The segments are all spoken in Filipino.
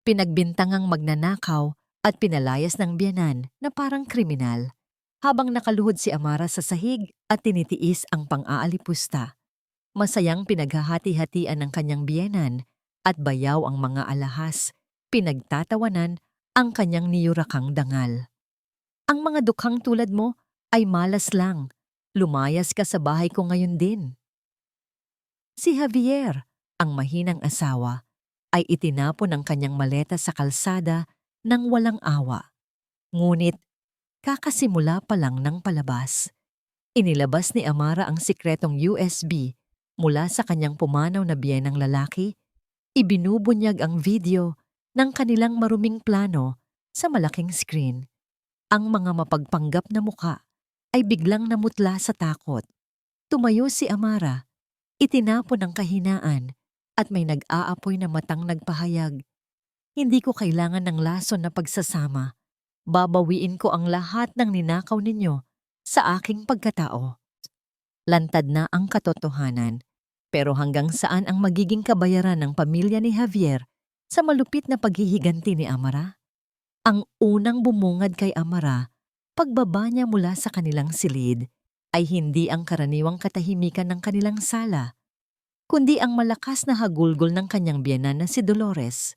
Pinagbintangang magnanakaw at pinalayas ng biyenan na parang kriminal, habang nakaluhod si Amara sa sahig at tinitiis ang pang-aalipusta. Masayang pinaghahati-hatian ng kanyang biyenan at bayaw ang mga alahas, pinagtatawanan ang kanyang niyurakang dangal. Ang mga dukhang tulad mo ay malas lang. Lumayas ka sa bahay ko ngayon din. Si Javier, ang mahinang asawa, ay itinapon ang kanyang maleta sa kalsada nang walang awa. Ngunit kakasimula pa lang ng palabas. Inilabas ni Amara ang sikretong USB mula sa kanyang pumanaw na biyenang lalaki. Ibinubunyag ang video ng kanilang maruming plano sa malaking screen. Ang mga mapagpanggap na muka ay biglang namutla sa takot. Tumayo si Amara, itinapon ang kahinaan at may nag-aapoy na matang nagpahayag. Hindi ko kailangan ng lason na pagsasama. Babawiin ko ang lahat ng ninakaw ninyo sa aking pagkatao. Lantad na ang katotohanan, pero hanggang saan ang magiging kabayaran ng pamilya ni Javier sa malupit na paghihiganti ni Amara? Ang unang bumungad kay Amara, pagbaba niya mula sa kanilang silid, ay hindi ang karaniwang katahimikan ng kanilang sala, kundi ang malakas na hagulgol ng kanyang biyenan na si Dolores.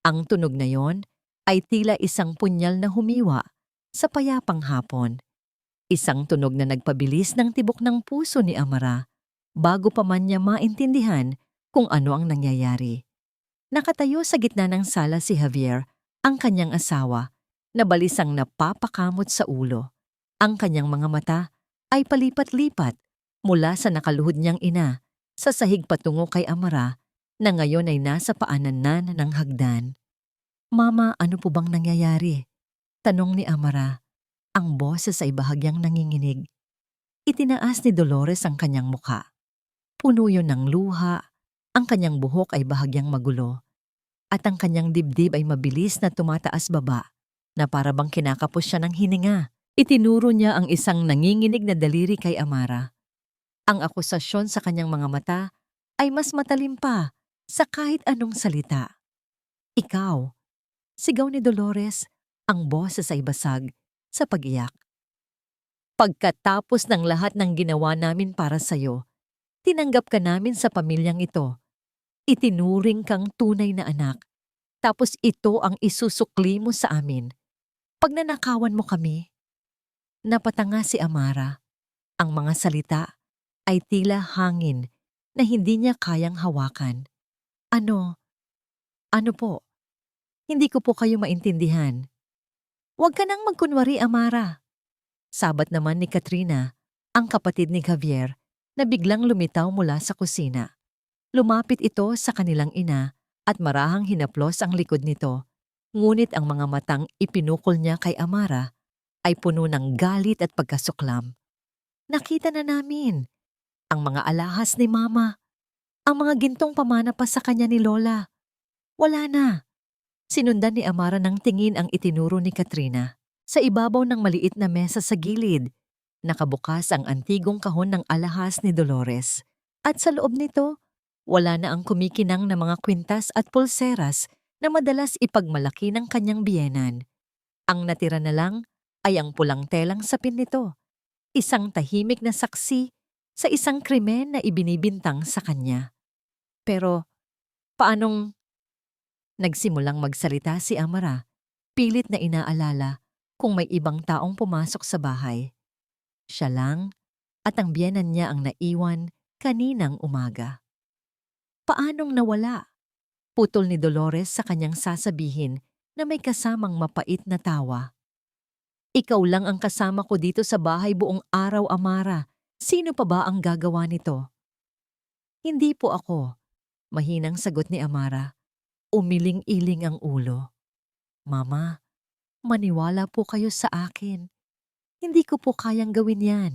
Ang tunog na yon ay tila isang punyal na humiwa sa payapang hapon. Isang tunog na nagpabilis ng tibok ng puso ni Amara bago pa man niya maintindihan kung ano ang nangyayari. Nakatayo sa gitna ng sala si Javier, ang kanyang asawa, na balisang napapakamot sa ulo. Ang kanyang mga mata ay palipat-lipat mula sa nakaluhod niyang ina sa sahig patungo kay Amara na ngayon ay nasa paanan na ng hagdan. "Mama, ano po bang nangyayari?" tanong ni Amara. Ang boses ay bahagyang nanginginig. Itinaas ni Dolores ang kanyang muka. Puno yun ng luha, ang kanyang buhok ay bahagyang magulo, at ang kanyang dibdib ay mabilis na tumataas baba, na para bang kinakapos siya ng hininga. Itinuro niya ang isang nanginginig na daliri kay Amara. Ang akusasyon sa kanyang mga mata ay mas matalim pa sa kahit anong salita. "Ikaw," sigaw ni Dolores, ang boses ay basag sa pag-iyak. "Pagkatapos ng lahat ng ginawa namin para sa'yo, tinanggap ka namin sa pamilyang ito. Itinuring kang tunay na anak. Tapos ito ang isusukli mo sa amin. Pagnanakawan mo kami." Napatanga si Amara. Ang mga salita ay tila hangin na hindi niya kayang hawakan. Ano? Ano po? Hindi ko po kayo maintindihan." "Huwag ka nang magkunwari, Amara." Sabat naman ni Katrina, ang kapatid ni Javier, na biglang lumitaw mula sa kusina. Lumapit ito sa kanilang ina at marahang hinaplos ang likod nito. Ngunit ang mga matang ipinukol niya kay Amara ay puno ng galit at pagkasuklam. "Nakita na namin ang mga alahas ni Mama, ang mga gintong pamana pa sa kanya ni Lola. Wala na." Sinundan ni Amara ng tingin ang itinuro ni Katrina. Sa ibabaw ng maliit na mesa sa gilid, nakabukas ang antigong kahon ng alahas ni Dolores. At sa loob nito, wala na ang kumikinang na mga kwintas at pulseras na madalas ipagmalaki ng kanyang biyenan. Ang natira na lang ay ang pulang telang sapin nito, isang tahimik na saksi sa isang krimen na ibinibintang sa kanya. Pero paanong nagsimulang magsalita si Amara, pilit na inaalala kung may ibang taong pumasok sa bahay. Siya lang at ang biyenan niya ang naiwan kaninang umaga. Paanong nawala? Putol ni Dolores sa kanyang sasabihin na may kasamang mapait na tawa. "Ikaw lang ang kasama ko dito sa bahay buong araw, Amara. Sino pa ba ang gagawa nito?" "Hindi po ako," mahinang sagot ni Amara. Umiling-iling ang ulo. "Mama, maniwala po kayo sa akin. Hindi ko po kayang gawin yan."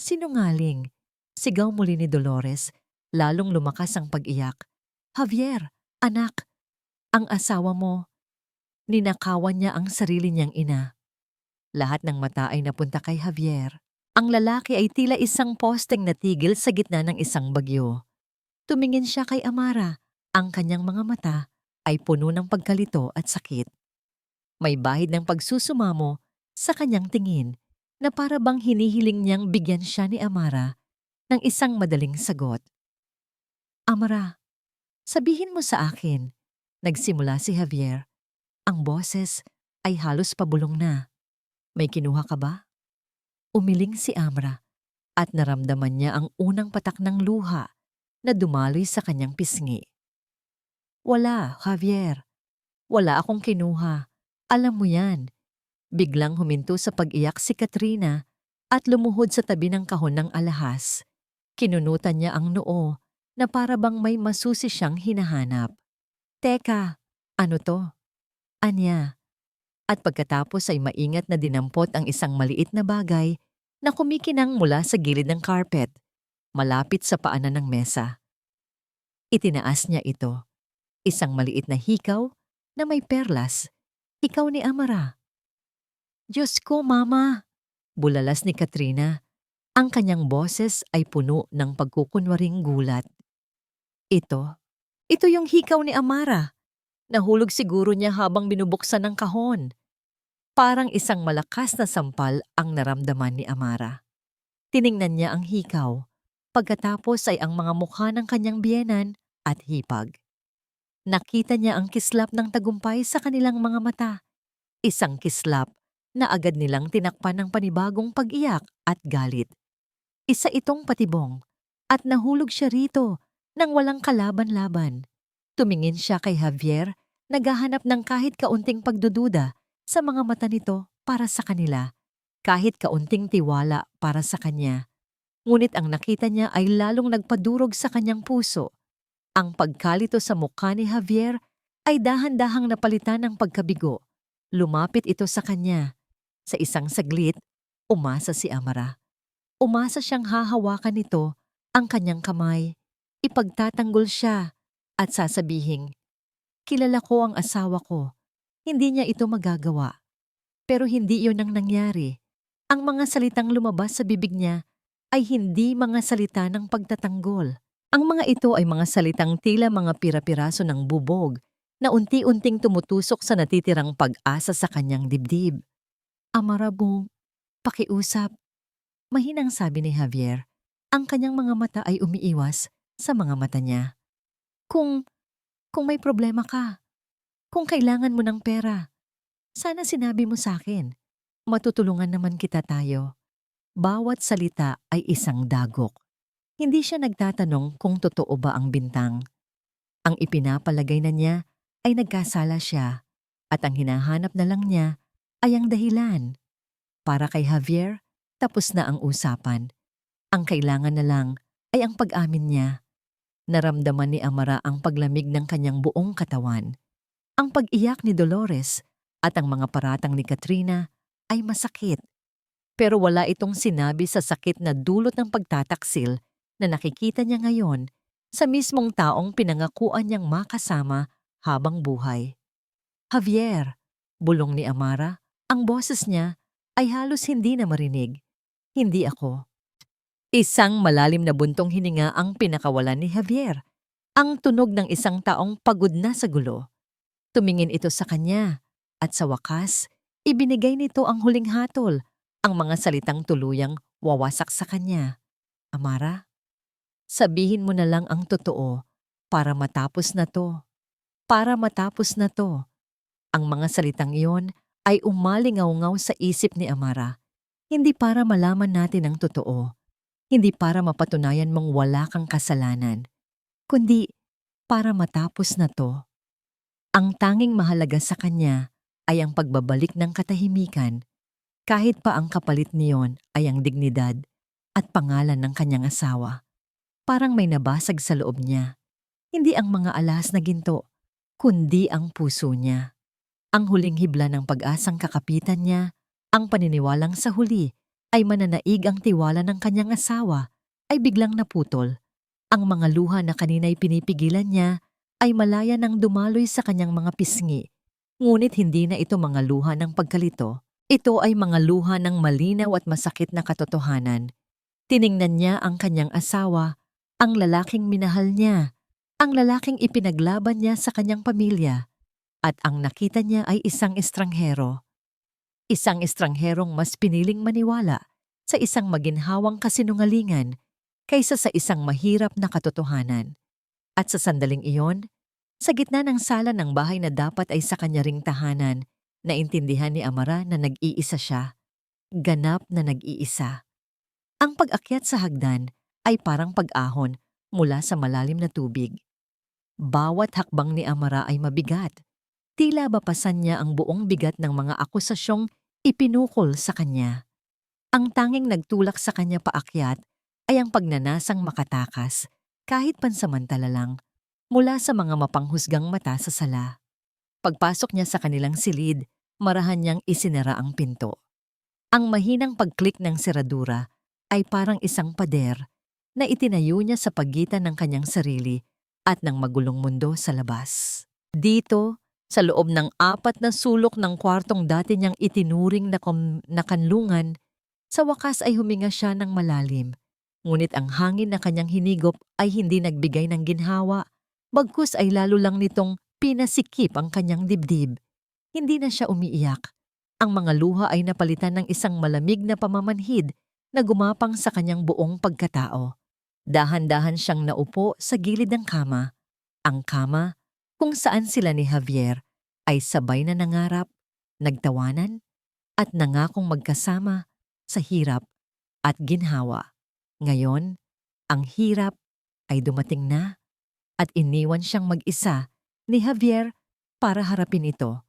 "Sinungaling," sigaw muli ni Dolores, lalong lumakas ang pag-iyak. "Javier, anak, ang asawa mo, ninakawan niya ang sarili niyang ina." Lahat ng mata ay napunta kay Javier. Ang lalaki ay tila isang posteng natigil sa gitna ng isang bagyo. Tumingin siya kay Amara, ang kanyang mga mata ay puno ng pagkalito at sakit. May bahid ng pagsusumamo sa kanyang tingin na para bang hinihiling niyang bigyan siya ni Amara ng isang madaling sagot. Amara, sabihin mo sa akin, nagsimula si Javier. Ang boses ay halos pabulong na. May kinuha ka ba? Umiling si Amara at naramdaman niya ang unang patak ng luha na dumaloy sa kanyang pisngi. Wala, Javier. Wala akong kinuha. Alam mo yan. Biglang huminto sa pag-iyak si Katrina at lumuhod sa tabi ng kahon ng alahas. Kinunutan niya ang noo na para bang may masusi siyang hinahanap. Teka, ano to? Anya. At pagkatapos ay maingat na dinampot ang isang maliit na bagay na kumikinang mula sa gilid ng carpet, malapit sa paanan ng mesa. Itinaas niya ito. Isang maliit na hikaw na may perlas. Ikaw ni Amara. Diyos ko, Mama! Bulalas ni Katrina. Ang kanyang boses ay puno ng pagkukunwaring gulat. Ito yung hikaw ni Amara. Nahulog siguro niya habang binubuksan ng kahon. Parang isang malakas na sampal ang naramdaman ni Amara. Tiningnan niya ang hikaw. Pagkatapos ay ang mga mukha ng kanyang biyenan at hipag. Nakita niya ang kislap ng tagumpay sa kanilang mga mata. Isang kislap na agad nilang tinakpan ng panibagong pag-iyak at galit. Isa itong patibong at nahulog siya rito nang walang kalaban-laban. Tumingin siya kay Javier, naghahanap ng kahit kaunting pagdududa sa mga mata nito para sa kanila, kahit kaunting tiwala para sa kanya. Ngunit ang nakita niya ay lalong nagpadurog sa kanyang puso. Ang pagkalito sa mukha ni Javier ay dahan-dahang napalitan ng pagkabigo. Lumapit ito sa kanya. Sa isang saglit, umasa si Amara. Umasa siyang hahawakan nito ang kanyang kamay. Ipagtatanggol siya at sasabihing, kilala ko ang asawa ko. Hindi niya ito magagawa. Pero hindi iyon ang nangyari. Ang mga salitang lumabas sa bibig niya ay hindi mga salita ng pagtatanggol. Ang mga ito ay mga salitang tila mga pira-piraso ng bubog na unti-unting tumutusok sa natitirang pag-asa sa kanyang dibdib. Amara Bong, pakiusap. Mahinang sabi ni Javier. Ang kanyang mga mata ay umiiwas sa mga mata niya. Kung may problema ka, kung kailangan mo ng pera, sana sinabi mo sa akin. Matutulungan naman kita tayo. Bawat salita ay isang dagok. Hindi siya nagtatanong kung totoo ba ang bintang. Ang ipinapalagay na niya ay nagkasala siya at ang hinahanap na lang niya ay ang dahilan. Para kay Javier, tapos na ang usapan. Ang kailangan na lang ay ang pag-amin niya. Naramdaman ni Amara ang paglamig ng kanyang buong katawan. Ang pag-iyak ni Dolores at ang mga paratang ni Katrina ay masakit. Pero wala itong sinabi sa sakit na dulot ng pagtataksil na nakikita niya ngayon sa mismong taong pinangakuan niyang makasama habang buhay. Javier, bulong ni Amara, ang boses niya ay halos hindi na marinig. Hindi ako. Isang malalim na buntong hininga ang pinakawalan ni Javier. Ang tunog ng isang taong pagod na sa gulo. Tumingin ito sa kanya at sa wakas, ibinigay nito ang huling hatol, ang mga salitang tuluyang wawasak sa kanya. Amara, sabihin mo na lang ang totoo para matapos na to. Para matapos na to. Ang mga salitang iyon ay umalingaw-ngaw sa isip ni Amara. Hindi para malaman natin ang totoo. Hindi para mapatunayan mong wala kang kasalanan. Kundi para matapos na to. Ang tanging mahalaga sa kanya ay ang pagbabalik ng katahimikan. Kahit pa ang kapalit niyon ay ang dignidad at pangalan ng kanyang asawa. Parang may nabasag sa loob niya. Hindi ang mga alas na ginto, kundi ang puso niya. Ang huling hibla ng pag-asang kakapitan niya, ang paniniwalang sa huli ay mananaig ang tiwala ng kanyang asawa, ay biglang naputol. Ang mga luha na kanina'y pinipigilan niya ay malaya nang dumaloy sa kanyang mga pisngi. Ngunit hindi na ito mga luha ng pagkalito. Ito ay mga luha ng malinaw at masakit na katotohanan. Tiningnan niya ang kanyang asawa, ang lalaking minahal niya, Ang lalaking ipinaglaban niya sa kanyang pamilya at ang nakita niya ay isang estranghero. Isang estrangherong mas piniling maniwala sa isang maginhawang kasinungalingan kaysa sa isang mahirap na katotohanan. At sa sandaling iyon, sa gitna ng sala ng bahay na dapat ay sa kanya ring tahanan, naintindihan ni Amara na nag-iisa siya. Ganap na nag-iisa. Ang pag-akyat sa hagdan ay parang pag-ahon mula sa malalim na tubig. Bawat hakbang ni Amara ay mabigat. Tila bapasan niya ang buong bigat ng mga akusasyong ipinukol sa kanya. Ang tanging nagtulak sa kanya paakyat ay ang pagnanasang makatakas, kahit pansamantala lang, mula sa mga mapanghusgang mata sa sala. Pagpasok niya sa kanilang silid, marahan niyang isinara ang pinto. Ang mahinang pag-click ng seradura ay parang isang pader na itinayo niya sa pagitan ng kanyang sarili at ng magulong mundo sa labas. Dito, sa loob ng 4 na sulok ng kwartong dati niyang itinuring na kanlungan, sa wakas ay huminga siya ng malalim. Ngunit ang hangin na kanyang hinigop ay hindi nagbigay ng ginhawa, bagkus ay lalo lang nitong pinasikip ang kanyang dibdib. Hindi na siya umiiyak. Ang mga luha ay napalitan ng isang malamig na pamamanhid na gumapang sa kanyang buong pagkatao. Dahan-dahan siyang naupo sa gilid ng kama. Ang kama kung saan sila ni Javier ay sabay na nangarap, nagtawanan, at nangakong magkasama sa hirap at ginhawa. Ngayon, ang hirap ay dumating na at iniwan siyang mag-isa ni Javier para harapin ito.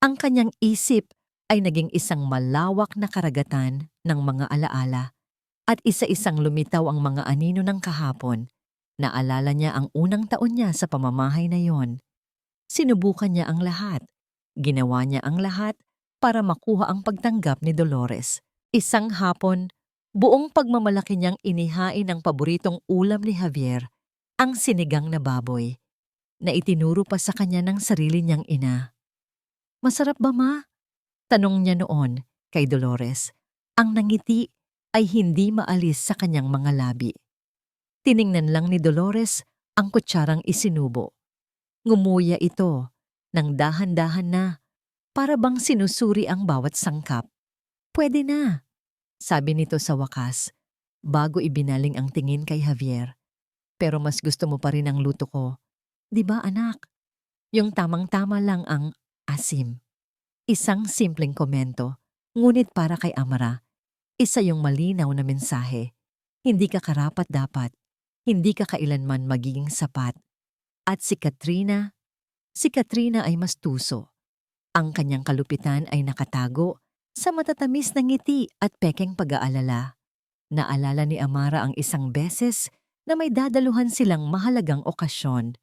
Ang kanyang isip ay naging isang malawak na karagatan ng mga alaala at isa-isang lumitaw ang mga anino ng kahapon. Naalala niya ang unang taon niya sa pamamahay na yon. Sinubukan niya ang lahat. Ginawa niya ang lahat para makuha ang pagtanggap ni Dolores. Isang hapon, buong pagmamalaki niyang inihain ang paboritong ulam ni Javier, ang sinigang na baboy, na itinuro pa sa kanya ng sarili niyang ina. "Masarap ba, Ma?" tanong niya noon kay Dolores. Ang nangiti ay hindi maalis sa kanyang mga labi. Tiningnan lang ni Dolores ang kutsarang isinubo. Ngumuya ito ng dahan-dahan na, para bang sinusuri ang bawat sangkap. "Pwede na," sabi nito sa wakas, bago ibinaling ang tingin kay Javier. "Pero mas gusto mo pa rin ang luto ko. Di ba, anak? Yung tamang-tama lang ang asim." Isang simpleng komento, ngunit para kay Amara, isa yung malinaw na mensahe. Hindi ka karapat-dapat. Hindi ka kailanman magiging sapat. At si Katrina ay mas tuso. Ang kanyang kalupitan ay nakatago sa matatamis na ngiti at pekeng pag-aalala. Naalala ni Amara ang isang beses na may dadaluhan silang mahalagang okasyon.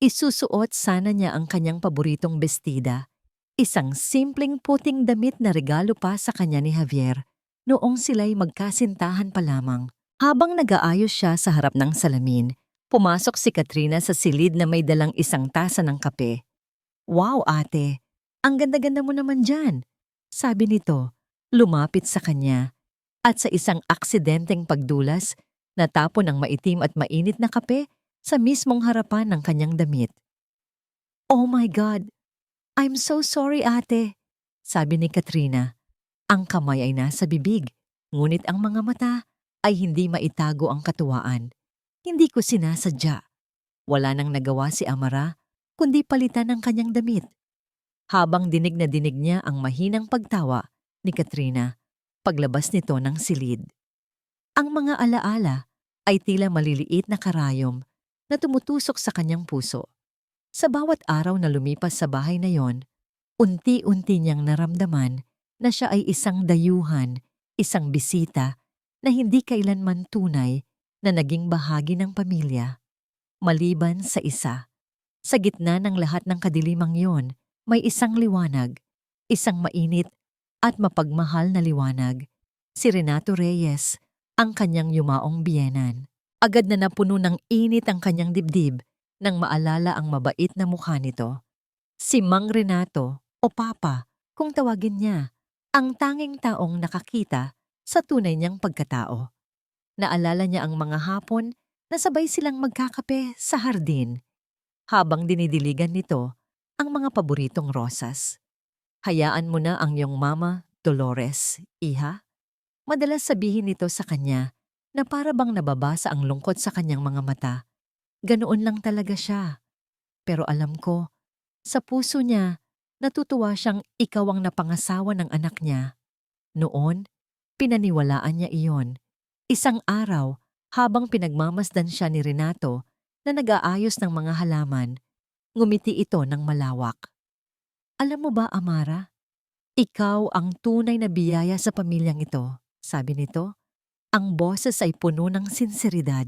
Isusuot sana niya ang kanyang paboritong bestida, isang simpleng puting damit na regalo pa sa kanya ni Javier noong sila'y magkasintahan pa lamang. Habang nag-aayos siya sa harap ng salamin, pumasok si Katrina sa silid na may dalang isang tasa ng kape. "Wow, ate! Ang ganda-ganda mo naman dyan," sabi nito, lumapit sa kanya. At sa isang aksidenteng pagdulas, natapon ang maitim at mainit na kape sa mismong harapan ng kanyang damit. "Oh my God! I'm so sorry, ate," sabi ni Katrina. Ang kamay ay nasa bibig, ngunit ang mga mata ay hindi maitago ang katuwaan. "Hindi ko sinasadya." Wala nang nagawa si Amara, kundi palitan ang kanyang damit. Habang dinig na dinig niya ang mahinang pagtawa ni Katrina, paglabas nito ng silid. Ang mga alaala ay tila maliliit na karayom na tumutusok sa kanyang puso. Sa bawat araw na lumipas sa bahay na yon, unti-unti niyang naramdaman na siya ay isang dayuhan, isang bisita na hindi kailanman tunay na naging bahagi ng pamilya. Maliban sa isa, sa gitna ng lahat ng kadilimang yon, may isang liwanag, isang mainit at mapagmahal na liwanag. Si Renato Reyes, ang kanyang yumaong biyenan. Agad na napuno ng init ang kanyang dibdib nang maalala ang mabait na mukha nito. Si Mang Renato, o Papa, kung tawagin niya, ang tanging taong nakakita sa tunay niyang pagkatao. Naalala niya ang mga hapon Nasabay silang magkakape sa hardin habang dinidiligan nito ang mga paboritong rosas. Hayaan mo na ang iyong mama, Dolores, iha. Madalas sabihin nito sa kanya na para bang nababasa ang lungkot sa kanyang mga mata. Ganoon lang talaga siya. Pero alam ko, sa puso niya, natutuwa siyang ikaw ang napangasawa ng anak niya. Noon, pinaniwalaan niya iyon. Isang araw, habang pinagmamasdan siya ni Renato na nag-aayos ng mga halaman, ngumiti ito ng malawak. Alam mo ba, Amara? Ikaw ang tunay na biyaya sa pamilyang ito, sabi nito. Ang boses ay puno ng sinseridad.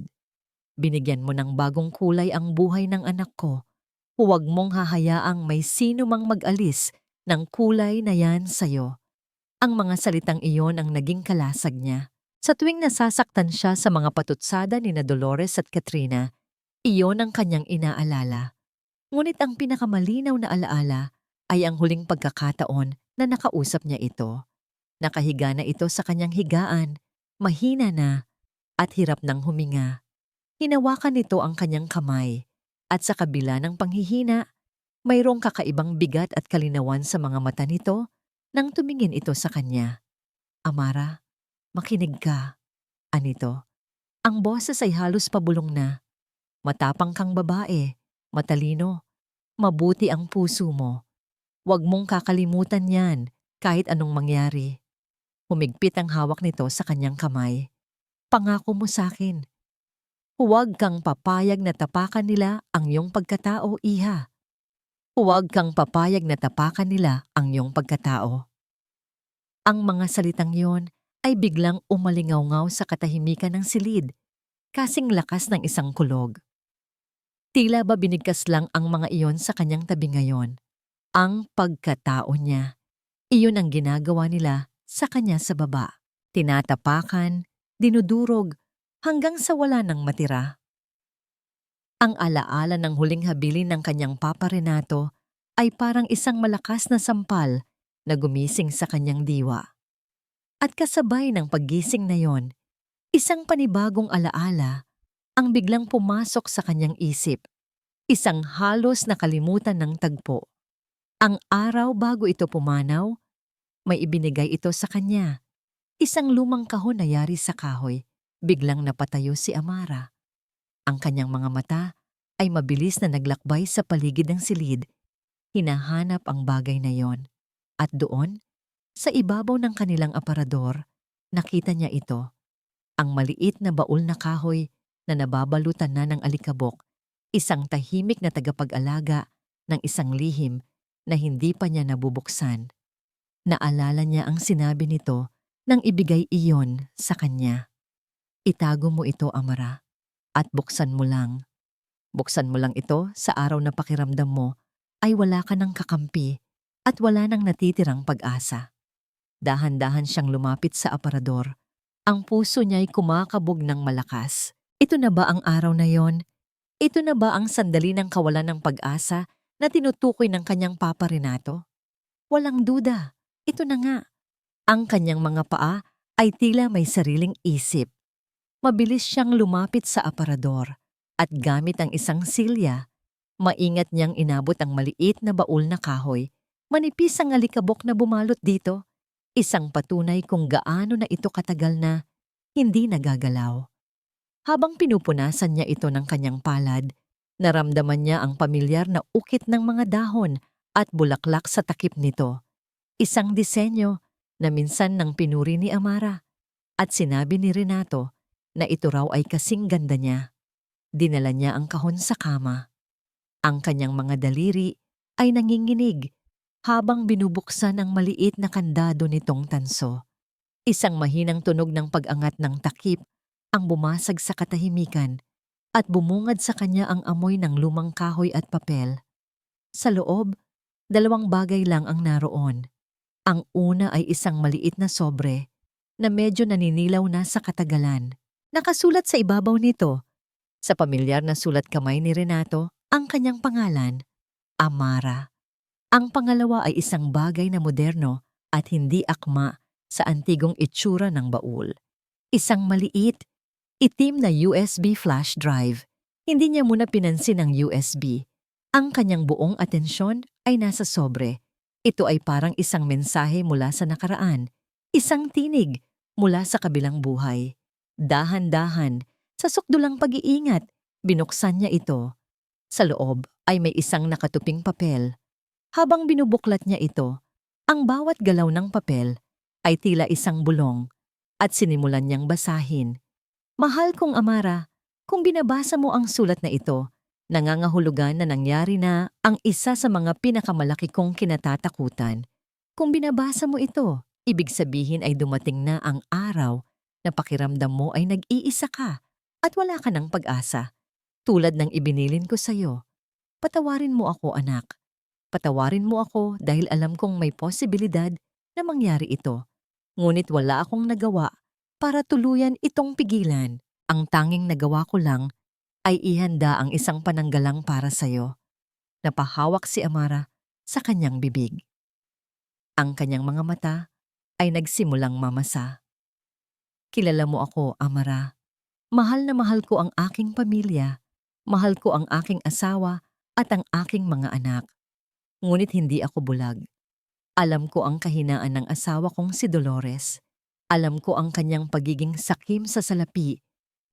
Binigyan mo ng bagong kulay ang buhay ng anak ko. Huwag mong hahayaang may sino mang mag-alis ng kulay na yan sa'yo. Ang mga salitang iyon ang naging kalasag niya. Sa tuwing nasasaktan siya sa mga patutsada ni na Dolores at Katrina, iyon ang kanyang inaalala. Ngunit ang pinakamalinaw na alaala ay ang huling pagkakataon na nakausap niya ito. Nakahiga na ito sa kanyang higaan, mahina na at hirap ng huminga. Hinawakan nito ang kanyang kamay at sa kabila ng panghihina, mayroong kakaibang bigat at kalinawan sa mga mata nito nang tumingin ito sa kanya. Amara, makinig ka. Anito, ang boses ay halos pabulong na. Matapang kang babae, matalino, mabuti ang puso mo. Huwag mong kakalimutan yan kahit anong mangyari. Humigpit ang hawak nito sa kanyang kamay. Pangako mo sa akin. Huwag kang papayag na tapakan nila ang iyong pagkatao, iha. Huwag kang papayag na tapakan nila ang iyong pagkatao. Ang mga salitang yon ay biglang umalingaw-ngaw sa katahimikan ng silid, kasing lakas ng isang kulog. Tila ba binigkas lang ang mga iyon sa kanyang tabi ngayon. Ang pagkatao niya. Iyon ang ginagawa nila sa kanya sa baba. Tinatapakan, dinudurog, hanggang sa wala nang matira. Ang alaala ng huling habilin ng kanyang Papa Renato ay parang isang malakas na sampal na gumising sa kanyang diwa. At kasabay ng paggising na yon, isang panibagong alaala ang biglang pumasok sa kanyang isip. Isang halos nakalimutan ng tagpo. Ang araw bago ito pumanaw, may ibinigay ito sa kanya. Isang lumang kahon na yari sa kahoy. Biglang napatayo si Amara. Ang kanyang mga mata ay mabilis na naglakbay sa paligid ng silid. Hinahanap ang bagay na yon. At doon, sa ibabaw ng kanilang aparador, nakita niya ito. Ang maliit na baul na kahoy na nababalutan na ng alikabok. Isang tahimik na tagapag-alaga ng isang lihim na hindi pa niya nabubuksan. Naalala niya ang sinabi nito nang ibigay iyon sa kanya. Itago mo ito, Amara, at buksan mo lang. Buksan mo lang ito sa araw na pakiramdam mo ay wala ka ng kakampi at wala nang natitirang pag-asa. Dahan-dahan siyang lumapit sa aparador. Ang puso niya'y kumakabog ng malakas. Ito na ba ang araw na yon? Ito na ba ang sandali ng kawalan ng pag-asa na tinutukoy ng kanyang Papa Renato? Walang duda, ito na nga. Ang kanyang mga paa ay tila may sariling isip. Mabilis siyang lumapit sa aparador at gamit ang isang silya, maingat niyang inabot ang maliit na baul na kahoy. Manipis ang alikabok na bumalot dito, isang patunay kung gaano na ito katagal na hindi nagagalaw. Habang pinupunasan niya ito ng kanyang palad, naramdaman niya ang pamilyar na ukit ng mga dahon at bulaklak sa takip nito. Isang disenyo na minsan nang pinuri ni Amara at sinabi ni Renato na ito raw ay kasing ganda niya. Dinala niya ang kahon sa kama. Ang kanyang mga daliri ay nanginginig habang binubuksan ang maliit na kandado nitong tanso. Isang mahinang tunog ng pag-angat ng takip ang bumasag sa katahimikan at bumungad sa kanya ang amoy ng lumang kahoy at papel. Sa loob, dalawang bagay lang ang naroon. Ang una ay isang maliit na sobre na medyo naninilaw na sa katagalan. Nakasulat sa ibabaw nito, sa pamilyar na sulat kamay ni Renato, ang kanyang pangalan, Amara. Ang pangalawa ay isang bagay na moderno at hindi akma sa antigong itsura ng baul. Isang maliit, Itim na USB flash drive. Hindi niya muna pinansin ang USB. Ang kanyang buong atensyon ay nasa sobre. Ito ay parang isang mensahe mula sa nakaraan. Isang tinig mula sa kabilang buhay. Dahan-dahan, sa sukdulang pag-iingat, binuksan niya ito. Sa loob ay may isang nakatuping papel. Habang binubuklat niya ito, ang bawat galaw ng papel ay tila isang bulong at sinimulan niyang basahin. Mahal kong Amara, kung binabasa mo ang sulat na ito, nangangahulugan na nangyari na ang isa sa mga pinakamalaki kong kinatatakutan. Kung binabasa mo ito, ibig sabihin ay dumating na ang araw na pakiramdam mo ay nag-iisa ka at wala ka ng pag-asa. Tulad ng ibinilin ko sa iyo. Patawarin mo ako, anak. Patawarin mo ako dahil alam kong may posibilidad na mangyari ito. Ngunit wala akong nagawa para tuluyan itong pigilan. Ang tanging nagawa ko lang ay ihanda ang isang pananggalang para sa'yo. Napahawak si Amara sa kanyang bibig. Ang kanyang mga mata ay nagsimulang mamasa. Kilala mo ako, Amara. Mahal na mahal ko ang aking pamilya. Mahal ko ang aking asawa at ang aking mga anak. Ngunit hindi ako bulag. Alam ko ang kahinaan ng asawa kong si Dolores. Alam ko ang kanyang pagiging sakim sa salapi.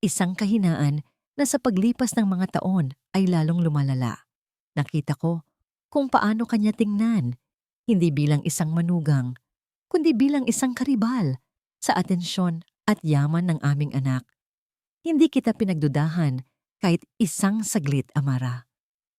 Isang kahinaan na sa paglipas ng mga taon ay lalong lumalala. Nakita ko kung paano kanya tingnan, hindi bilang isang manugang, kundi bilang isang karibal sa atensyon at yaman ng aming anak. Hindi kita pinagdudahan kahit isang saglit, Amara.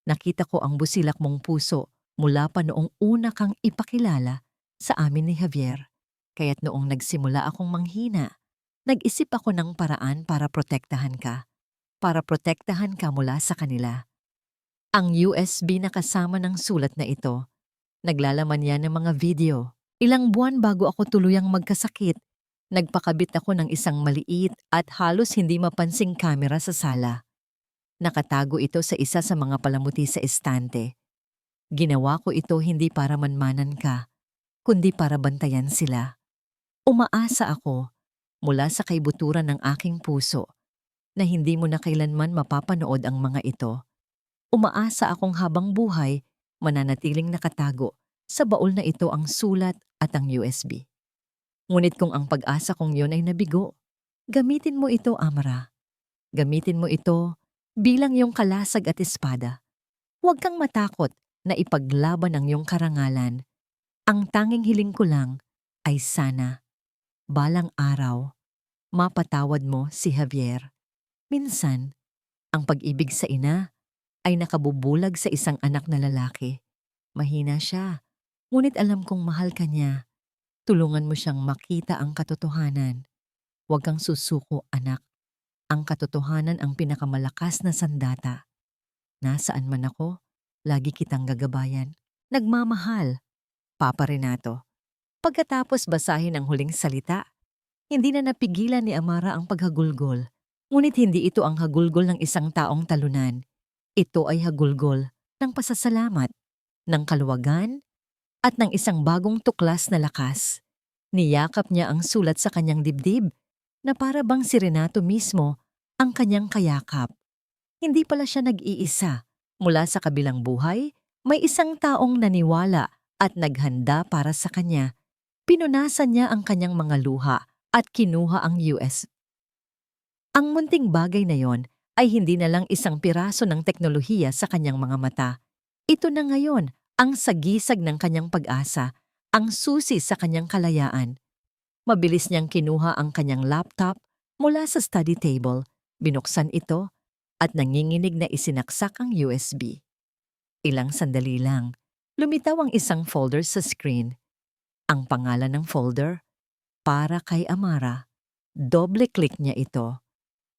Nakita ko ang busilak mong puso mula pa noong una kang ipakilala sa amin ni Javier. Kaya't noong nagsimula akong manghina, nag-isip ako ng paraan para protektahan ka. Para protektahan ka mula sa kanila. Ang USB na kasama ng sulat na ito, naglalaman yan ng mga video. Ilang buwan bago ako tuluyang magkasakit, nagpakabit ako ng isang maliit at halos hindi mapansing kamera sa sala. Nakatago ito sa isa sa mga palamuti sa estante. Ginawa ko ito hindi para manmanan ka, kundi para bantayan sila. Umaasa ako, mula sa kaibuturan ng aking puso, na hindi mo na kailanman mapapanood ang mga ito. Umaasa akong habang buhay, mananatiling nakatago sa baul na ito ang sulat at ang USB. Ngunit kung ang pag-asa kong yun ay nabigo, gamitin mo ito, Amara. Gamitin mo ito bilang iyong kalasag at espada. Huwag kang matakot na ipaglaban ang iyong karangalan. Ang tanging hiling ko lang ay sana, balang araw, mapatawad mo si Javier. Minsan, ang pag-ibig sa ina ay nakabubulag sa isang anak na lalaki. Mahina siya, ngunit alam kong mahal ka niya. Tulungan mo siyang makita ang katotohanan. Huwag kang susuko, anak. Ang katotohanan ang pinakamalakas na sandata. Nasaan man ako, lagi kitang gagabayan. Nagmamahal, Papa Renato. Pagkatapos basahin ang huling salita, hindi na napigilan ni Amara ang paghagulgol. Ngunit hindi ito ang hagulgol ng isang taong talunan. Ito ay hagulgol ng pasasalamat, ng kaluwagan, at ng isang bagong tuklas na lakas. Niyakap niya ang sulat sa kanyang dibdib na para bang si Renato mismo ang kanyang kayakap. Hindi pala siya nag-iisa. Mula sa kabilang buhay, may isang taong naniwala at naghanda para sa kanya. Pinunasan niya ang kanyang mga luha at kinuha ang US. Ang munting bagay na yon ay hindi na lang isang piraso ng teknolohiya sa kanyang mga mata. Ito na ngayon ang sagisag ng kanyang pag-asa, ang susi sa kanyang kalayaan. Mabilis niyang kinuha ang kanyang laptop mula sa study table, binuksan ito, at nanginginig na isinaksak ang USB. Ilang sandali lang, lumitaw ang isang folder sa screen. Ang pangalan ng folder, para kay Amara. Doble-click niya ito.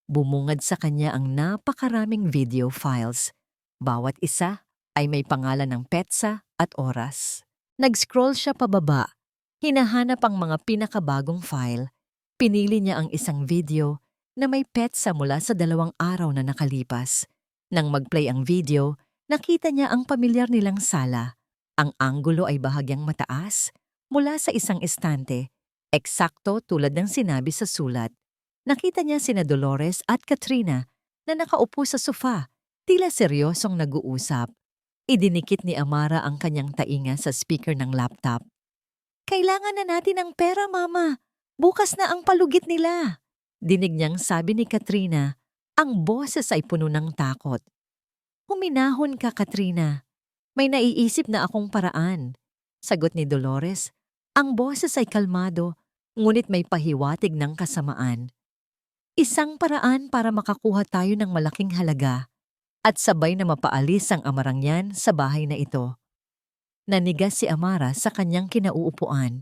Bumungad sa kanya ang napakaraming video files. Bawat isa ay may pangalan ng petsa at oras. Nag-scroll siya pababa. Hinahanap ang mga pinakabagong file. Pinili niya ang isang video na may petsa mula sa 2 araw na nakalipas. Nang mag-play ang video, nakita niya ang pamilyar nilang sala. Ang anggulo ay bahagyang mataas, mula sa isang estante, eksakto tulad ng sinabi sa sulat. Nakita niya sina Dolores at Katrina na nakaupo sa sofa, tila seryosong nag-uusap. Idinikit ni Amara ang kanyang tainga sa speaker ng laptop. Kailangan na natin ng pera, Mama. Bukas na ang palugit nila. Dinig niyang sabi ni Katrina. Ang boses ay puno ng takot. Huminahon ka, Katrina. May naiisip na akong paraan. Sagot ni Dolores. Ang boses ay kalmado, ngunit may pahiwatig ng kasamaan. Isang paraan para makakuha tayo ng malaking halaga at sabay na mapaalis ang amarang yan sa bahay na ito. Nanigas si Amara sa kanyang kinauupuan.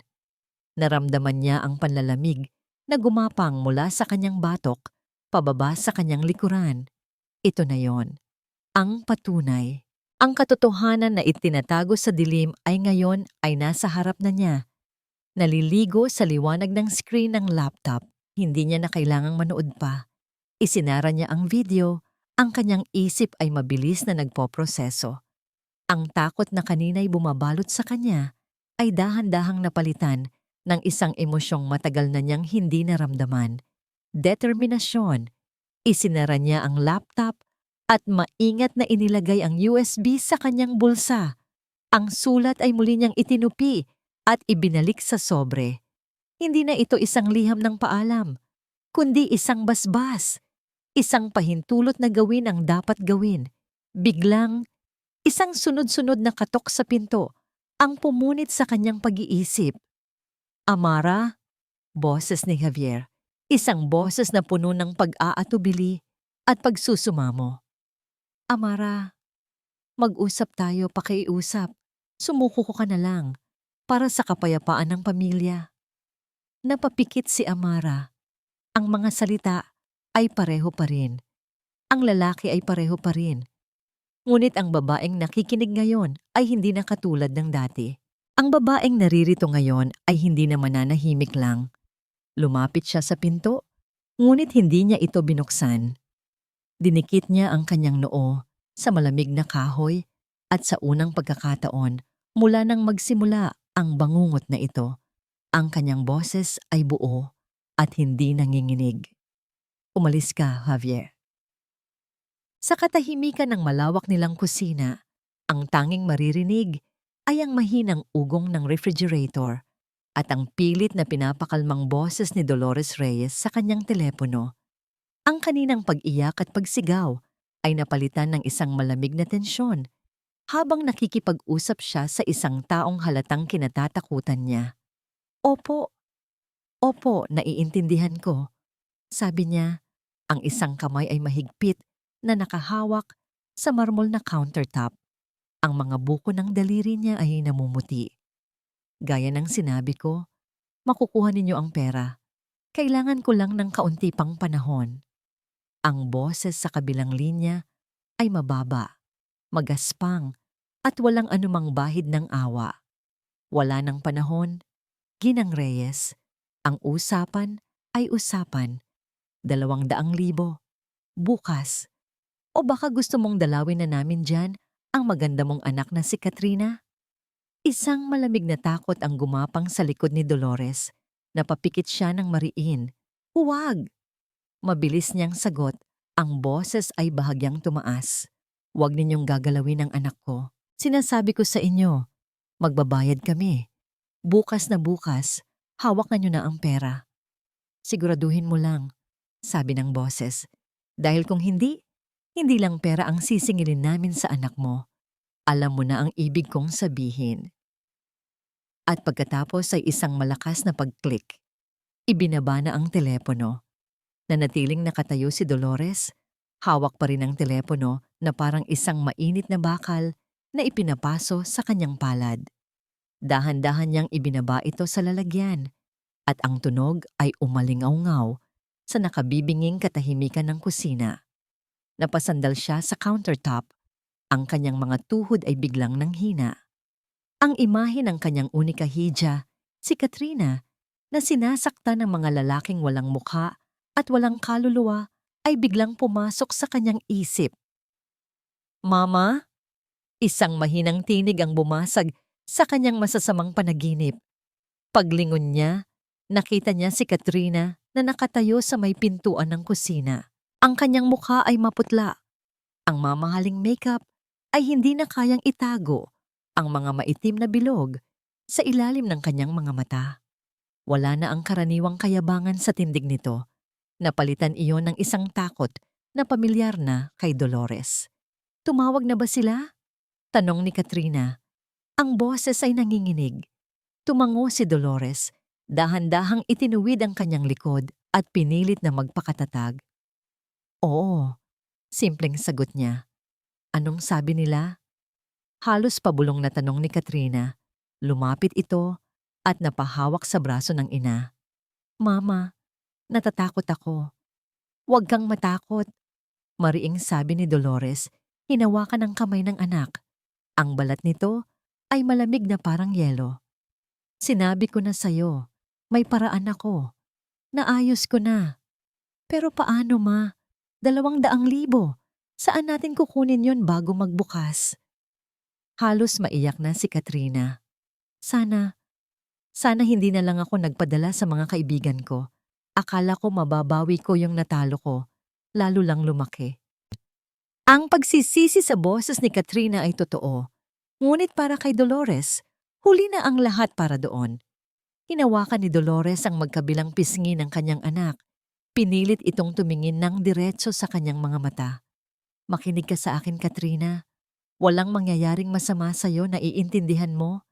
Naramdaman niya ang panlalamig na gumapang mula sa kanyang batok, pababa sa kanyang likuran. Ito na yon. Ang patunay. Ang katotohanan na itinatago sa dilim ay ngayon ay nasa harap na niya. Naliligo sa liwanag ng screen ng laptop. Hindi niya na kailangang manood pa. Isinara niya ang video. Ang kanyang isip ay mabilis na nagpoproseso. Ang takot na kanina'y bumabalot sa kanya ay dahan-dahang napalitan ng isang emosyong matagal na niyang hindi naramdaman. Determinasyon. Isinara niya ang laptop at maingat na inilagay ang USB sa kanyang bulsa. Ang sulat ay muli niyang itinupi at ibinalik sa sobre. Hindi na ito isang liham ng paalam, kundi isang basbas. Isang pahintulot na gawin ang dapat gawin. Biglang, isang sunod-sunod na katok sa pinto ang pumunit sa kanyang pag-iisip. Amara, boses ni Javier. Isang boses na puno ng pag-aatubili at pagsusumamo. Amara, mag-usap tayo, pakiusap. Sumuko ka na lang para sa kapayapaan ng pamilya. Napapikit si Amara. Ang mga salita ay pareho pa rin. Ang lalaki ay pareho pa rin. Ngunit ang babaeng nakikinig ngayon ay hindi na katulad ng dati. Ang babaeng naririto ngayon ay hindi na mananahimik lang. Lumapit siya sa pinto, ngunit hindi niya ito binuksan. Dinikit niya ang kanyang noo sa malamig na kahoy at sa unang pagkakataon mula nang magsimula ang bangungot na ito, ang kanyang boses ay buo at hindi nanginginig. Umalis ka, Javier. Sa katahimikan ng malawak nilang kusina, ang tanging maririnig ay ang mahinang ugong ng refrigerator at ang pilit na pinapakalmang boses ni Dolores Reyes sa kanyang telepono. Ang kaninang pag-iyak at pagsigaw ay napalitan ng isang malamig na tensyon habang nakikipag-usap siya sa isang taong halatang kinatatakutan niya. Opo, naiintindihan ko. Sabi niya, ang isang kamay ay mahigpit na nakahawak sa marmol na countertop. Ang mga buko ng daliri niya ay namumuti. Gaya ng sinabi ko, makukuha ninyo ang pera. Kailangan ko lang ng kaunti pang panahon. Ang boses sa kabilang linya ay mababa, magaspang, at walang anumang bahid ng awa. Wala ng panahon, Ginang Reyes. Ang usapan ay usapan. 200,000 bukas. O baka gusto mong dalawin na namin dyan ang maganda mong anak na si Katrina? Isang malamig na takot ang gumapang sa likod ni Dolores. Napapikit siya ng mariin. Huwag! Mabilis niyang sagot, ang boses ay bahagyang tumaas. Huwag ninyong gagalawin ang anak ko. Sinasabi ko sa inyo, magbabayad kami. Bukas na bukas, hawak na niyo na ang pera. Siguraduhin mo lang, sabi ng boses. Dahil kung hindi, hindi lang pera ang sisingilin namin sa anak mo. Alam mo na ang ibig kong sabihin. At pagkatapos ay isang malakas na pag-click. Ibinaba na ang telepono. Nanatiling nakatayo si Dolores. Hawak pa rin ang telepono na parang isang mainit na bakal na ipinapaso sa kanyang palad. Dahan-dahan niyang ibinaba ito sa lalagyan at ang tunog ay umalingaw-ngaw sa nakabibinging katahimikan ng kusina. Napasandal siya sa countertop. Ang kanyang mga tuhod ay biglang nanghina. Ang imahe ng kanyang unika hija, si Katrina, na sinasaktan ng mga lalaking walang mukha at walang kaluluwa ay biglang pumasok sa kanyang isip. Mama? Isang mahinang tinig ang bumasag sa kanyang masasamang panaginip. Paglingon niya, nakita niya si Katrina na nakatayo sa may pintuan ng kusina. Ang kanyang mukha ay maputla. Ang mamahaling makeup ay hindi na kayang itago ang mga maitim na bilog sa ilalim ng kanyang mga mata. Wala na ang karaniwang kayabangan sa tindig nito. Napalitan iyon ng isang takot na pamilyar na kay Dolores. Tumawag na ba sila? Tanong ni Katrina. Ang boses ay nanginginig. Tumango si Dolores. Dahan-dahang itinuwid ang kanyang likod at pinilit na magpakatatag. Oo, simpleng sagot niya. Anong sabi nila? Halos pabulong na tanong ni Katrina. Lumapit ito at napahawak sa braso ng ina. Mama, natatakot ako. Huwag kang matakot. Mariing sabi ni Dolores, hinawakan ang kamay ng anak. Ang balat nito ay malamig na parang yelo. Sinabi ko na sa'yo, may paraan ako. Naayos ko na. Pero paano, ma? 200,000. Saan natin kukunin yon bago magbukas? Halos maiyak na si Katrina. Sana hindi na lang ako nagpadala sa mga kaibigan ko. Akala ko mababawi ko yung natalo ko, lalo lang lumaki. Ang pagsisisi sa boses ni Katrina ay totoo. Ngunit para kay Dolores, huli na ang lahat para doon. Hinawakan ni Dolores ang magkabilang pisngi ng kanyang anak. Pinilit itong tumingin ng diretso sa kanyang mga mata. Makinig ka sa akin, Katrina. Walang mangyayaring masama sa'yo na iintindihan mo.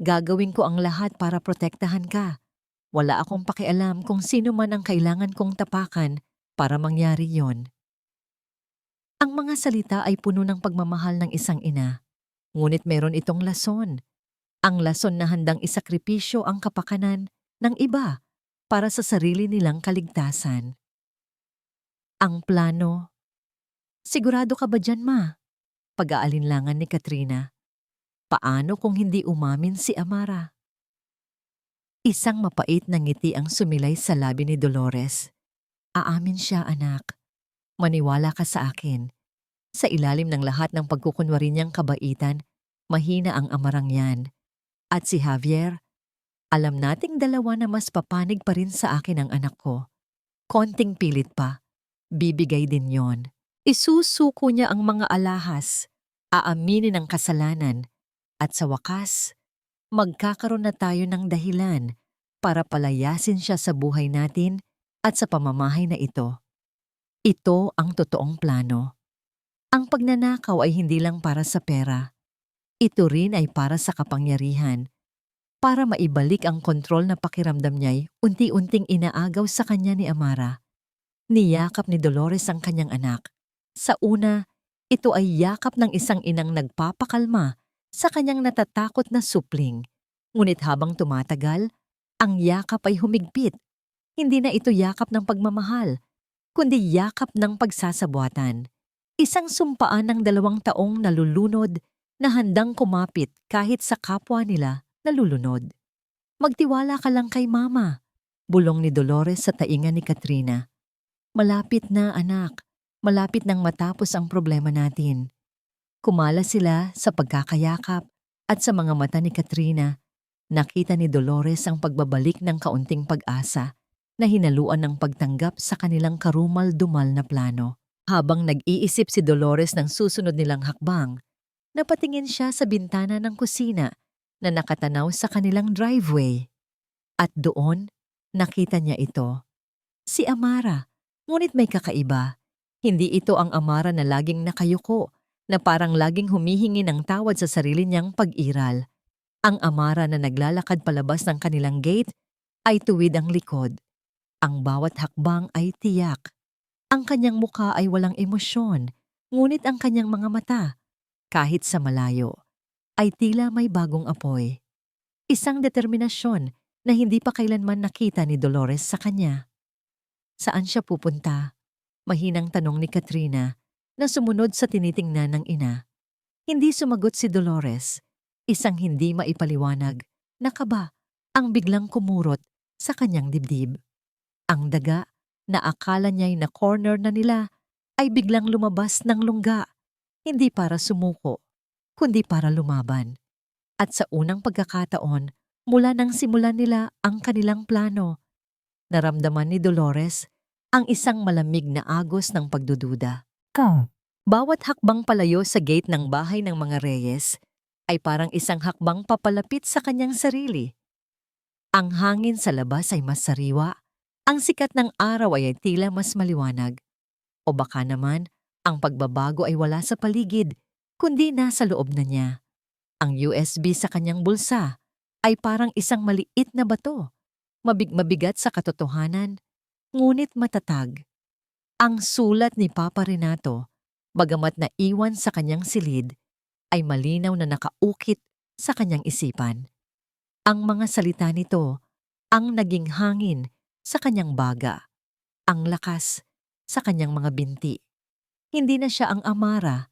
Gagawin ko ang lahat para protektahan ka. Wala akong pakialam kung sino man ang kailangan kong tapakan para mangyari yon. Ang mga salita ay puno ng pagmamahal ng isang ina. Ngunit meron itong lason. Ang lason na handang isakripisyo ang kapakanan ng iba para sa sarili nilang kaligtasan. Ang plano. Sigurado ka ba dyan, ma? Pag-aalinlangan ni Katrina. Paano kung hindi umamin si Amara? Isang mapait na ngiti ang sumilay sa labi ni Dolores. Aamin siya, anak. Maniwala ka sa akin. Sa ilalim ng lahat ng pagkukunwari niyang kabaitan, mahina ang amarang yan. At si Javier, alam nating dalawa na mas papanig pa rin sa akin ang anak ko. Konting pilit pa, bibigay din yon. Isusuko niya ang mga alahas, aaminin ang kasalanan, at sa wakas, magkakaroon na tayo ng dahilan para palayasin siya sa buhay natin at sa pamamahay na ito. Ito ang totoong plano. Ang pagnanakaw ay hindi lang para sa pera. Ito rin ay para sa kapangyarihan. Para maibalik ang kontrol na pakiramdam niya'y unti-unting inaagaw sa kanya ni Amara. Niyakap ni Dolores ang kanyang anak. Sa una, ito ay yakap ng isang inang nagpapakalma sa kanyang natatakot na supling. Ngunit habang tumatagal, ang yakap ay humigpit. Hindi na ito yakap ng pagmamahal, kundi yakap ng pagsasabuatan. Isang sumpaan ng 2 taong nalulunod na handang kumapit kahit sa kapwa nila nalulunod. Magtiwala ka lang kay mama, bulong ni Dolores sa taingan ni Katrina. Malapit na, anak. Malapit nang matapos ang problema natin. Kumala sila sa pagkakayakap at sa mga mata ni Katrina. Nakita ni Dolores ang pagbabalik ng kaunting pag-asa na hinaluan ng pagtanggap sa kanilang karumal-dumal na plano. Habang nag-iisip si Dolores ng susunod nilang hakbang, napatingin siya sa bintana ng kusina na nakatanaw sa kanilang driveway. At doon, nakita niya ito. Si Amara, ngunit may kakaiba. Hindi ito ang Amara na laging nakayuko, na parang laging humihingi ng tawad sa sarili niyang pag-iral. Ang Amara na naglalakad palabas ng kanilang gate ay tuwid ang likod. Ang bawat hakbang ay tiyak. Ang kanyang mukha ay walang emosyon, ngunit ang kanyang mga mata, kahit sa malayo, ay tila may bagong apoy. Isang determinasyon na hindi pa kailanman nakita ni Dolores sa kanya. Saan siya pupunta? Mahinang tanong ni Katrina na sumunod sa tinitingnan ng ina. Hindi sumagot si Dolores. Isang hindi maipaliwanag na kaba ang biglang kumurot sa kanyang dibdib. Ang daga na akala niya'y na-corner na nila ay biglang lumabas ng lungga, hindi para sumuko, kundi para lumaban. At sa unang pagkakataon, mula nang simulan nila ang kanilang plano, naramdaman ni Dolores ang isang malamig na agos ng pagdududa. Go. Bawat hakbang palayo sa gate ng bahay ng mga Reyes ay parang isang hakbang papalapit sa kanyang sarili. Ang hangin sa labas ay mas sariwa, ang sikat ng araw ay tila mas maliwanag. O baka naman, ang pagbabago ay wala sa paligid, kundi nasa loob na niya. Ang USB sa kanyang bulsa ay parang isang maliit na bato, mabigat sa katotohanan, ngunit matatag. Ang sulat ni Papa Renato, bagamat naiwan sa kanyang silid, ay malinaw na nakaukit sa kanyang isipan. Ang mga salita nito ang naging hangin sa kanyang baga, ang lakas sa kanyang mga binti. Hindi na siya ang Amara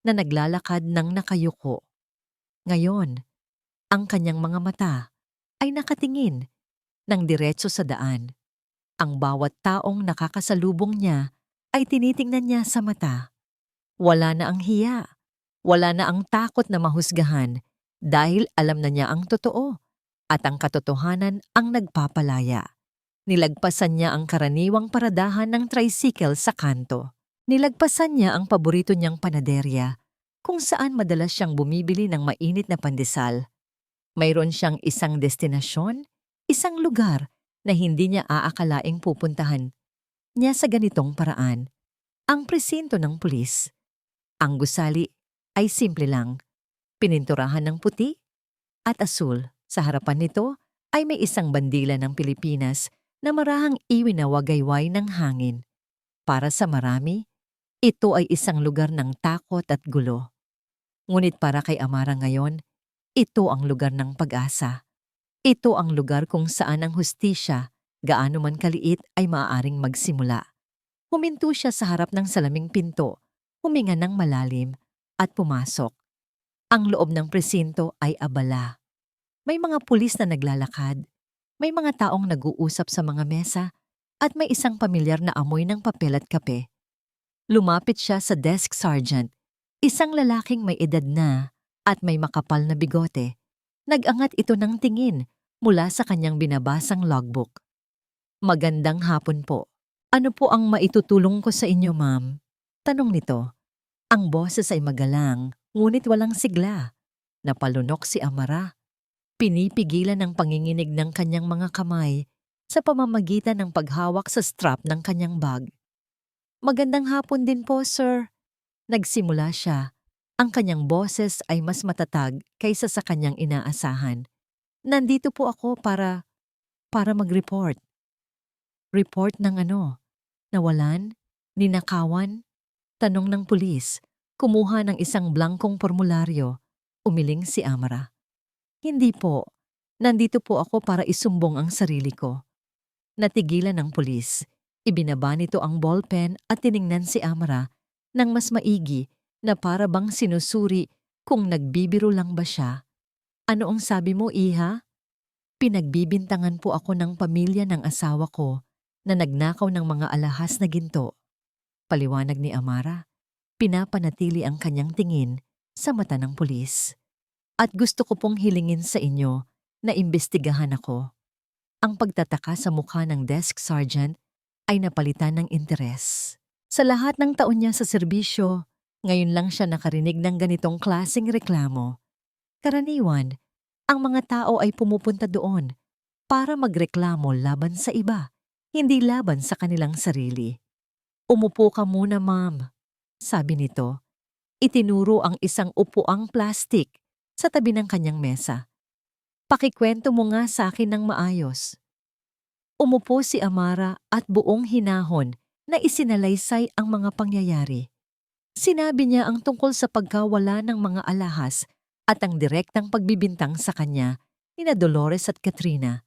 na naglalakad ng nakayuko. Ngayon, ang kanyang mga mata ay nakatingin ng diretso sa daan. Ang bawat taong nakakasalubong niya ay tinitingnan niya sa mata. Wala na ang hiya, wala na ang takot na mahusgahan dahil alam na niya ang totoo at ang katotohanan ang nagpapalaya. Nilagpasan niya ang karaniwang paradahan ng tricycle sa kanto. Nilagpasan niya ang paborito niyang panaderya kung saan madalas siyang bumibili ng mainit na pandesal. Mayroon siyang isang destinasyon, isang lugar na hindi niya aakalaing pupuntahan niya sa ganitong paraan. Ang presinto ng pulis. Ang gusali ay simple lang, pininturahan ng puti at asul. Sa harapan nito ay may isang bandila ng Pilipinas na marahang iwinawagayway ng hangin. Para sa marami, ito ay isang lugar ng takot at gulo. Ngunit para kay Amara ngayon, ito ang lugar ng pag-asa. Ito ang lugar kung saan ang hustisya, gaano man kaliit, ay maaaring magsimula. Huminto siya sa harap ng salaming pinto, huminga ng malalim, at pumasok. Ang loob ng presinto ay abala. May mga pulis na naglalakad, may mga taong nag-uusap sa mga mesa, at may isang pamilyar na amoy ng papel at kape. Lumapit siya sa desk sergeant, isang lalaking may edad na at may makapal na bigote. Nag-angat ito ng tingin mula sa kanyang binabasang logbook. Magandang hapon po. Ano po ang maitutulong ko sa inyo, ma'am? Tanong nito. Ang boses ay magalang, ngunit walang sigla. Napalunok si Amara. Pinipigilan ang panginginig ng kanyang mga kamay sa pamamagitan ng paghawak sa strap ng kanyang bag. Magandang hapon din po, sir. Nagsimula siya. Ang kanyang boses ay mas matatag kaysa sa kanyang inaasahan. Nandito po ako para mag-report. Report ng ano? Nawalan? Ninakawan? Tanong ng pulis. Kumuha ng isang blankong formularyo. Umiling si Amara. Hindi po. Nandito po ako para isumbong ang sarili ko. Natigilan ng pulis. Ibinaba nito ang ballpen at tiningnan si Amara nang mas maigi na para bang sinusuri kung nagbibiro lang ba siya. Ano ang sabi mo, iha? Pinagbibintangan po ako ng pamilya ng asawa ko na nagnakaw ng mga alahas na ginto. Paliwanag ni Amara. Pinapanatili ang kanyang tingin sa mata ng pulis. At gusto ko pong hilingin sa inyo na imbestigahan ako. Ang pagtataka sa mukha ng desk sergeant ay napalitan ng interes. Sa lahat ng taon niya sa serbisyo, ngayon lang siya nakarinig ng ganitong klaseng reklamo. Karaniwan, ang mga tao ay pumupunta doon para magreklamo laban sa iba, hindi laban sa kanilang sarili. Umupo ka muna, ma'am, sabi nito. Itinuro ang isang upuang plastik sa tabi ng kanyang mesa. Pakikwento mo nga sa akin ng maayos. Umupo si Amara at buong hinahon na isinalaysay ang mga pangyayari. Sinabi niya ang tungkol sa pagkawala ng mga alahas at ang direktang pagbibintang sa kanya nina Dolores at Katrina.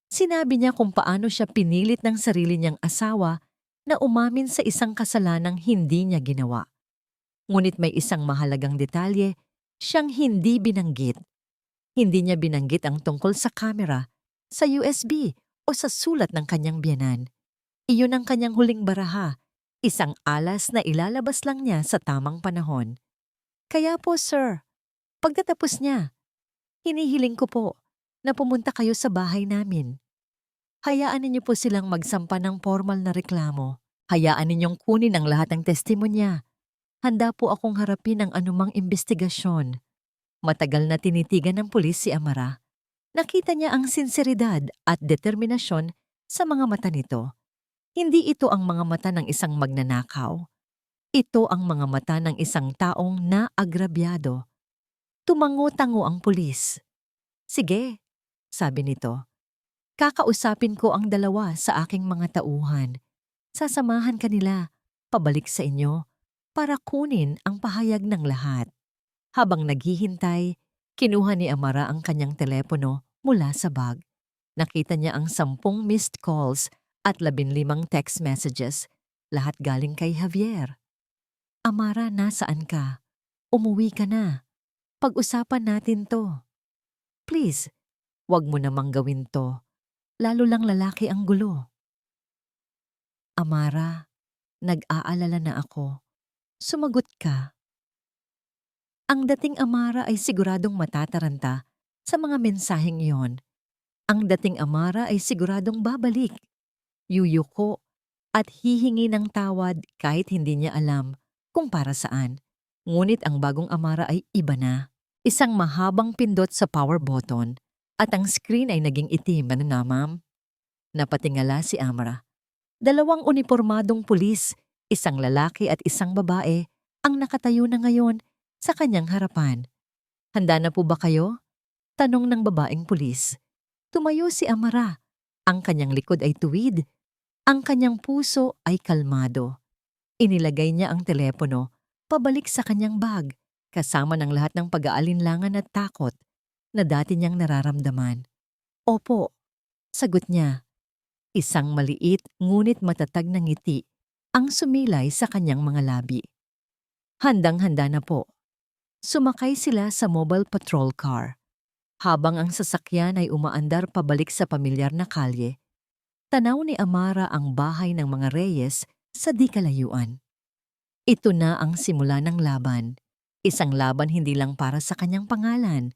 Sinabi niya kung paano siya pinilit ng sarili niyang asawa na umamin sa isang kasalanang hindi niya ginawa. Ngunit may isang mahalagang detalye siyang hindi binanggit. Hindi niya binanggit ang tungkol sa camera, sa USB o sa sulat ng kanyang biyenan. Iyon ang kanyang huling baraha, isang alas na ilalabas lang niya sa tamang panahon. Kaya po, sir, pagtatapos niya, hinihiling ko po na pumunta kayo sa bahay namin. Hayaan ninyo po silang magsampa ng formal na reklamo. Hayaan ninyong kunin ang lahat ng testimonya. Handa po akong harapin ang anumang investigasyon. Matagal na tinitigan ng pulis si Amara. Nakita niya ang sinseridad at determinasyon sa mga mata nito. Hindi ito ang mga mata ng isang magnanakaw. Ito ang mga mata ng isang taong naagrabyado. Tumango-tango ang pulis. Sige, sabi nito. Kakausapin ko ang dalawa sa aking mga tauhan. Sasamahan kanila pabalik sa inyo para kunin ang pahayag ng lahat. Habang naghihintay, kinuha ni Amara ang kanyang telepono mula sa bag. Nakita niya ang 10 missed calls at 15 text messages, lahat galing kay Javier. Amara, nasaan ka? Umuwi ka na. Pag-usapan natin to. Please, wag mo namang gawin to. Lalo lang lalaki ang gulo. Amara, nag-aalala na ako. Sumagot ka. Ang dating Amara ay siguradong matataranta sa mga mensaheng iyon. Ang dating Amara ay siguradong babalik, yuyuko at hihingi ng tawad kahit hindi niya alam kung para saan. Ngunit ang bagong Amara ay iba na. Isang mahabang pindot sa power button at ang screen ay naging itim. Ano na, ma'am? Napatingala si Amara. 2 unipormadong pulis, isang lalaki at isang babae, ang nakatayo na ngayon sa kanyang harapan. Handa na po ba kayo? Tanong ng babaeng pulis. Tumayo si Amara. Ang kanyang likod ay tuwid. Ang kanyang puso ay kalmado. Inilagay niya ang telepono pabalik sa kanyang bag, kasama ng lahat ng pag-aalinlangan at takot na dati niyang nararamdaman. Opo, sagot niya. Isang maliit ngunit matatag na ngiti ang sumilay sa kanyang mga labi. Handang-handa na po. Sumakay sila sa mobile patrol car. Habang ang sasakyan ay umaandar pabalik sa pamilyar na kalye, tanaw ni Amara ang bahay ng mga Reyes sa di kalayuan. Ito na ang simula ng laban. Isang laban hindi lang para sa kanyang pangalan,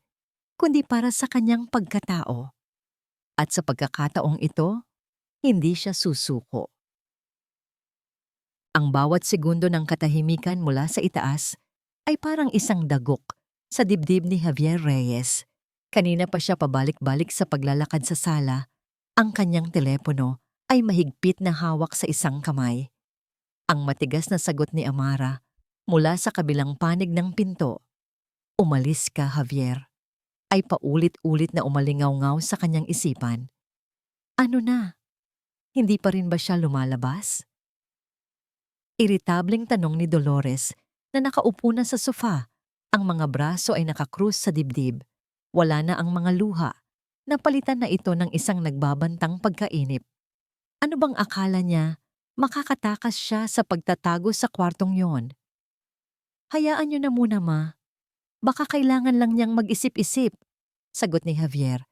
kundi para sa kanyang pagkatao. At sa pagkakataong ito, hindi siya susuko. Ang bawat segundo ng katahimikan mula sa itaas ay parang isang dagok sa dibdib ni Javier Reyes. Kanina pa siya pabalik-balik sa paglalakad sa sala, ang kanyang telepono ay mahigpit na hawak sa isang kamay. Ang matigas na sagot ni Amara mula sa kabilang panig ng pinto, "Umalis ka, Javier," ay paulit-ulit na umalingaw-ngaw sa kanyang isipan. Ano na? Hindi pa rin ba siya lumalabas? Iritabling tanong ni Dolores na nakaupo na sa sofa. Ang mga braso ay nakakrus sa dibdib. Wala na ang mga luha. Napalitan na ito ng isang nagbabantang pagkainip. Ano bang akala niya? Makakatakas siya sa pagtatago sa kwartong yon. Hayaan niyo na muna, ma. Baka kailangan lang niyang mag-isip-isip, sagot ni Javier.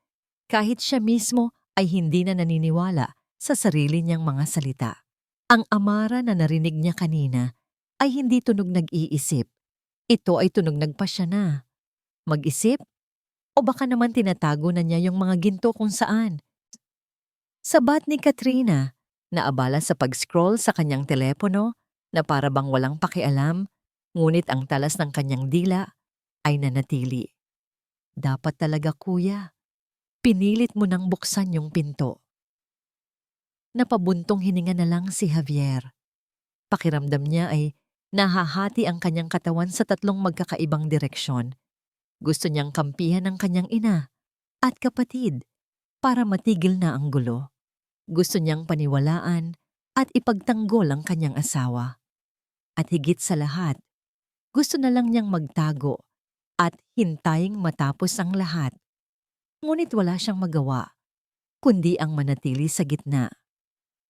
Kahit siya mismo ay hindi na naniniwala sa sarili niyang mga salita. Ang Amara na narinig niya kanina ay hindi tunog nag-iisip. Ito ay tunog nagpasya na. Mag-isip? O baka naman tinatago na niya yung mga ginto kung saan? Sabat ni Katrina, na abala sa pag-scroll sa kanyang telepono na para bang walang pakialam, ngunit ang talas ng kanyang dila ay nanatili. Dapat talaga, kuya. Pinilit mo nang buksan yung pinto. Napabuntong hininga na lang si Javier. Pakiramdam niya ay nahahati ang kanyang katawan sa 3 magkakaibang direksyon. Gusto niyang kampihan ang kanyang ina at kapatid para matigil na ang gulo. Gusto niyang paniwalaan at ipagtanggol ang kanyang asawa. At higit sa lahat, gusto na lang niyang magtago at hintaying matapos ang lahat. Ngunit wala siyang magawa, kundi ang manatili sa gitna.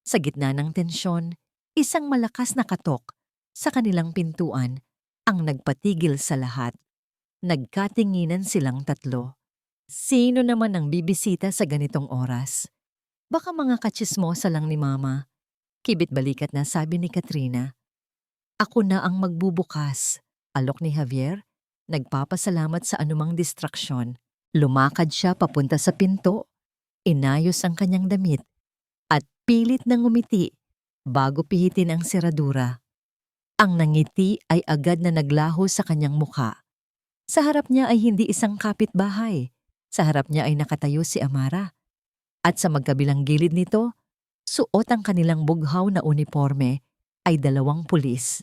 Sa gitna ng tensyon, isang malakas na katok sa kanilang pintuan ang nagpatigil sa lahat. Nagkatinginan silang 3. Sino naman ang bibisita sa ganitong oras? Baka mga katsismosa lang ni Mama. Kibit-balikat na sabi ni Katrina. Ako na ang magbubukas, alok ni Javier. Nagpapasalamat sa anumang distraksyon. Lumakad siya papunta sa pinto. Inayos ang kanyang damit pilit na ngumiti bago pihitin ang seradura. Ang nangiti ay agad na naglaho sa kanyang muka. Sa harap niya ay hindi isang kapitbahay. Sa harap niya ay nakatayo si Amara. At sa magkabilang gilid nito, suot ang kanilang bughaw na uniforme ay 2 pulis.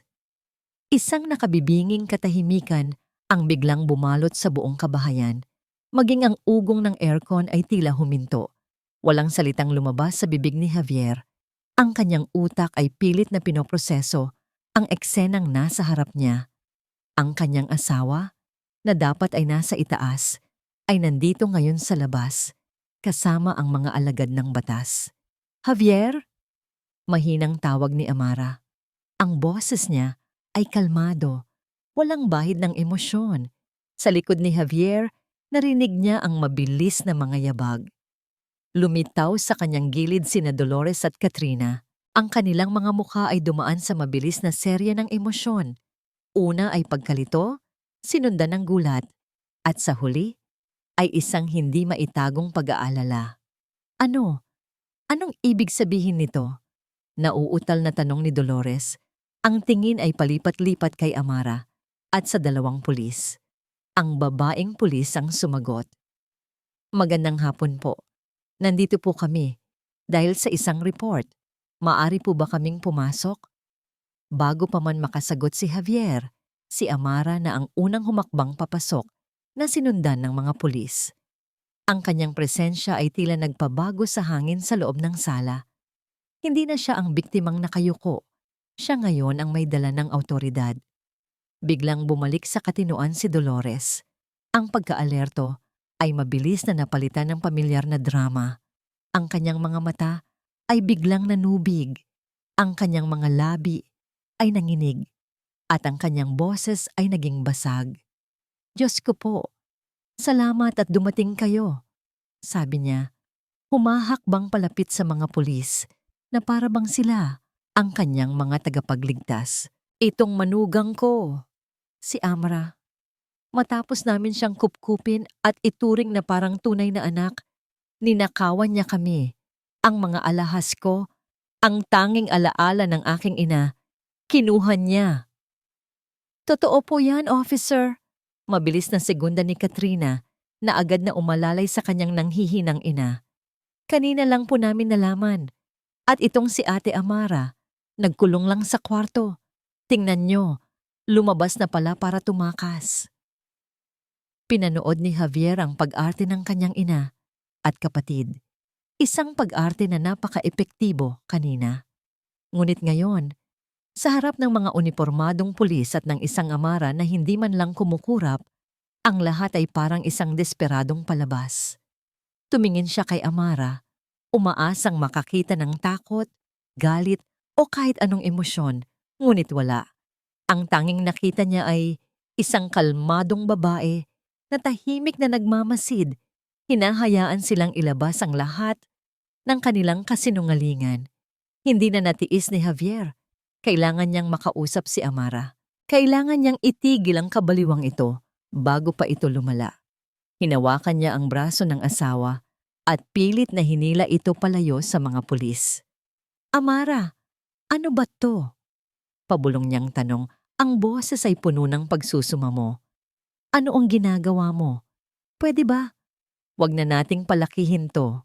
Isang nakabibinging katahimikan ang biglang bumalot sa buong kabahayan. Maging ang ugong ng aircon ay tila huminto. Walang salitang lumabas sa bibig ni Javier. Ang kanyang utak ay pilit na pinoproseso ang eksenang nasa harap niya. Ang kanyang asawa, na dapat ay nasa itaas, ay nandito ngayon sa labas, kasama ang mga alagad ng batas. Javier? Mahinang tawag ni Amara. Ang boses niya ay kalmado, walang bahid ng emosyon. Sa likod ni Javier, narinig niya ang mabilis na mga yabag. Lumitaw sa kanyang gilid sina Dolores at Katrina. Ang kanilang mga mukha ay dumaan sa mabilis na serye ng emosyon. Una ay pagkalito, sinundan ng gulat, at sa huli ay isang hindi maitagong pag-aalala. Ano? Anong ibig sabihin nito? Nauutal na tanong ni Dolores. Ang tingin ay palipat-lipat kay Amara at sa 2 pulis. Ang babaeng pulis ang sumagot. Magandang hapon po. Nandito po kami dahil sa isang report. Maari po ba kaming pumasok? Bago pa man makasagot si Javier, si Amara na ang unang humakbang papasok na sinundan ng mga pulis. Ang kanyang presensya ay tila nagpabago sa hangin sa loob ng sala. Hindi na siya ang biktimang nakayuko. Siya ngayon ang may dala ng awtoridad. Biglang bumalik sa katinoan si Dolores. Ang pagkaalerto ay mabilis na napalitan ng pamilyar na drama. Ang kanyang mga mata ay biglang nanubig. Ang kanyang mga labi ay nanginig. At ang kanyang boses ay naging basag. Diyos ko po, salamat at dumating kayo, sabi niya. Humahakbang palapit sa mga pulis na para bang sila ang kanyang mga tagapagligtas. Itong manugang ko, si Amara. Matapos namin siyang kupkupin at ituring na parang tunay na anak, ninakawan niya kami. Ang mga alahas ko, ang tanging alaala ng aking ina, kinuha niya. Totoo po yan, officer. Mabilis na segunda ni Katrina na agad na umalalay sa kanyang nanghihinang ina. Kanina lang po namin nalaman. At itong si Ate Amara, nagkulong lang sa kwarto. Tingnan nyo, lumabas na pala para tumakas. Pinanood ni Javier ang pag-arte ng kanyang ina at kapatid. Isang pag-arte na napaka-epektibo kanina. Ngunit ngayon, sa harap ng mga unipormadong pulis at ng isang Amara na hindi man lang kumukurap, ang lahat ay parang isang desperadong palabas. Tumingin siya kay Amara, umaasang makakita ng takot, galit o kahit anong emosyon, ngunit wala. Ang tanging nakita niya ay isang kalmadong babae na tahimik na nagmamasid. Hinahayaan silang ilabas ang lahat ng kanilang kasinungalingan. Hindi na natiis ni Javier. Kailangan niyang makausap si Amara. Kailangan niyang itigil ang kabaliwang ito bago pa ito lumala. Hinawakan niya ang braso ng asawa at pilit na hinila ito palayo sa mga pulis. Amara, ano ba to? Pabulong niyang tanong. Ang boses ay puno ng pagsusumamo. Ano ang ginagawa mo? Pwede ba? Huwag na nating palakihin to.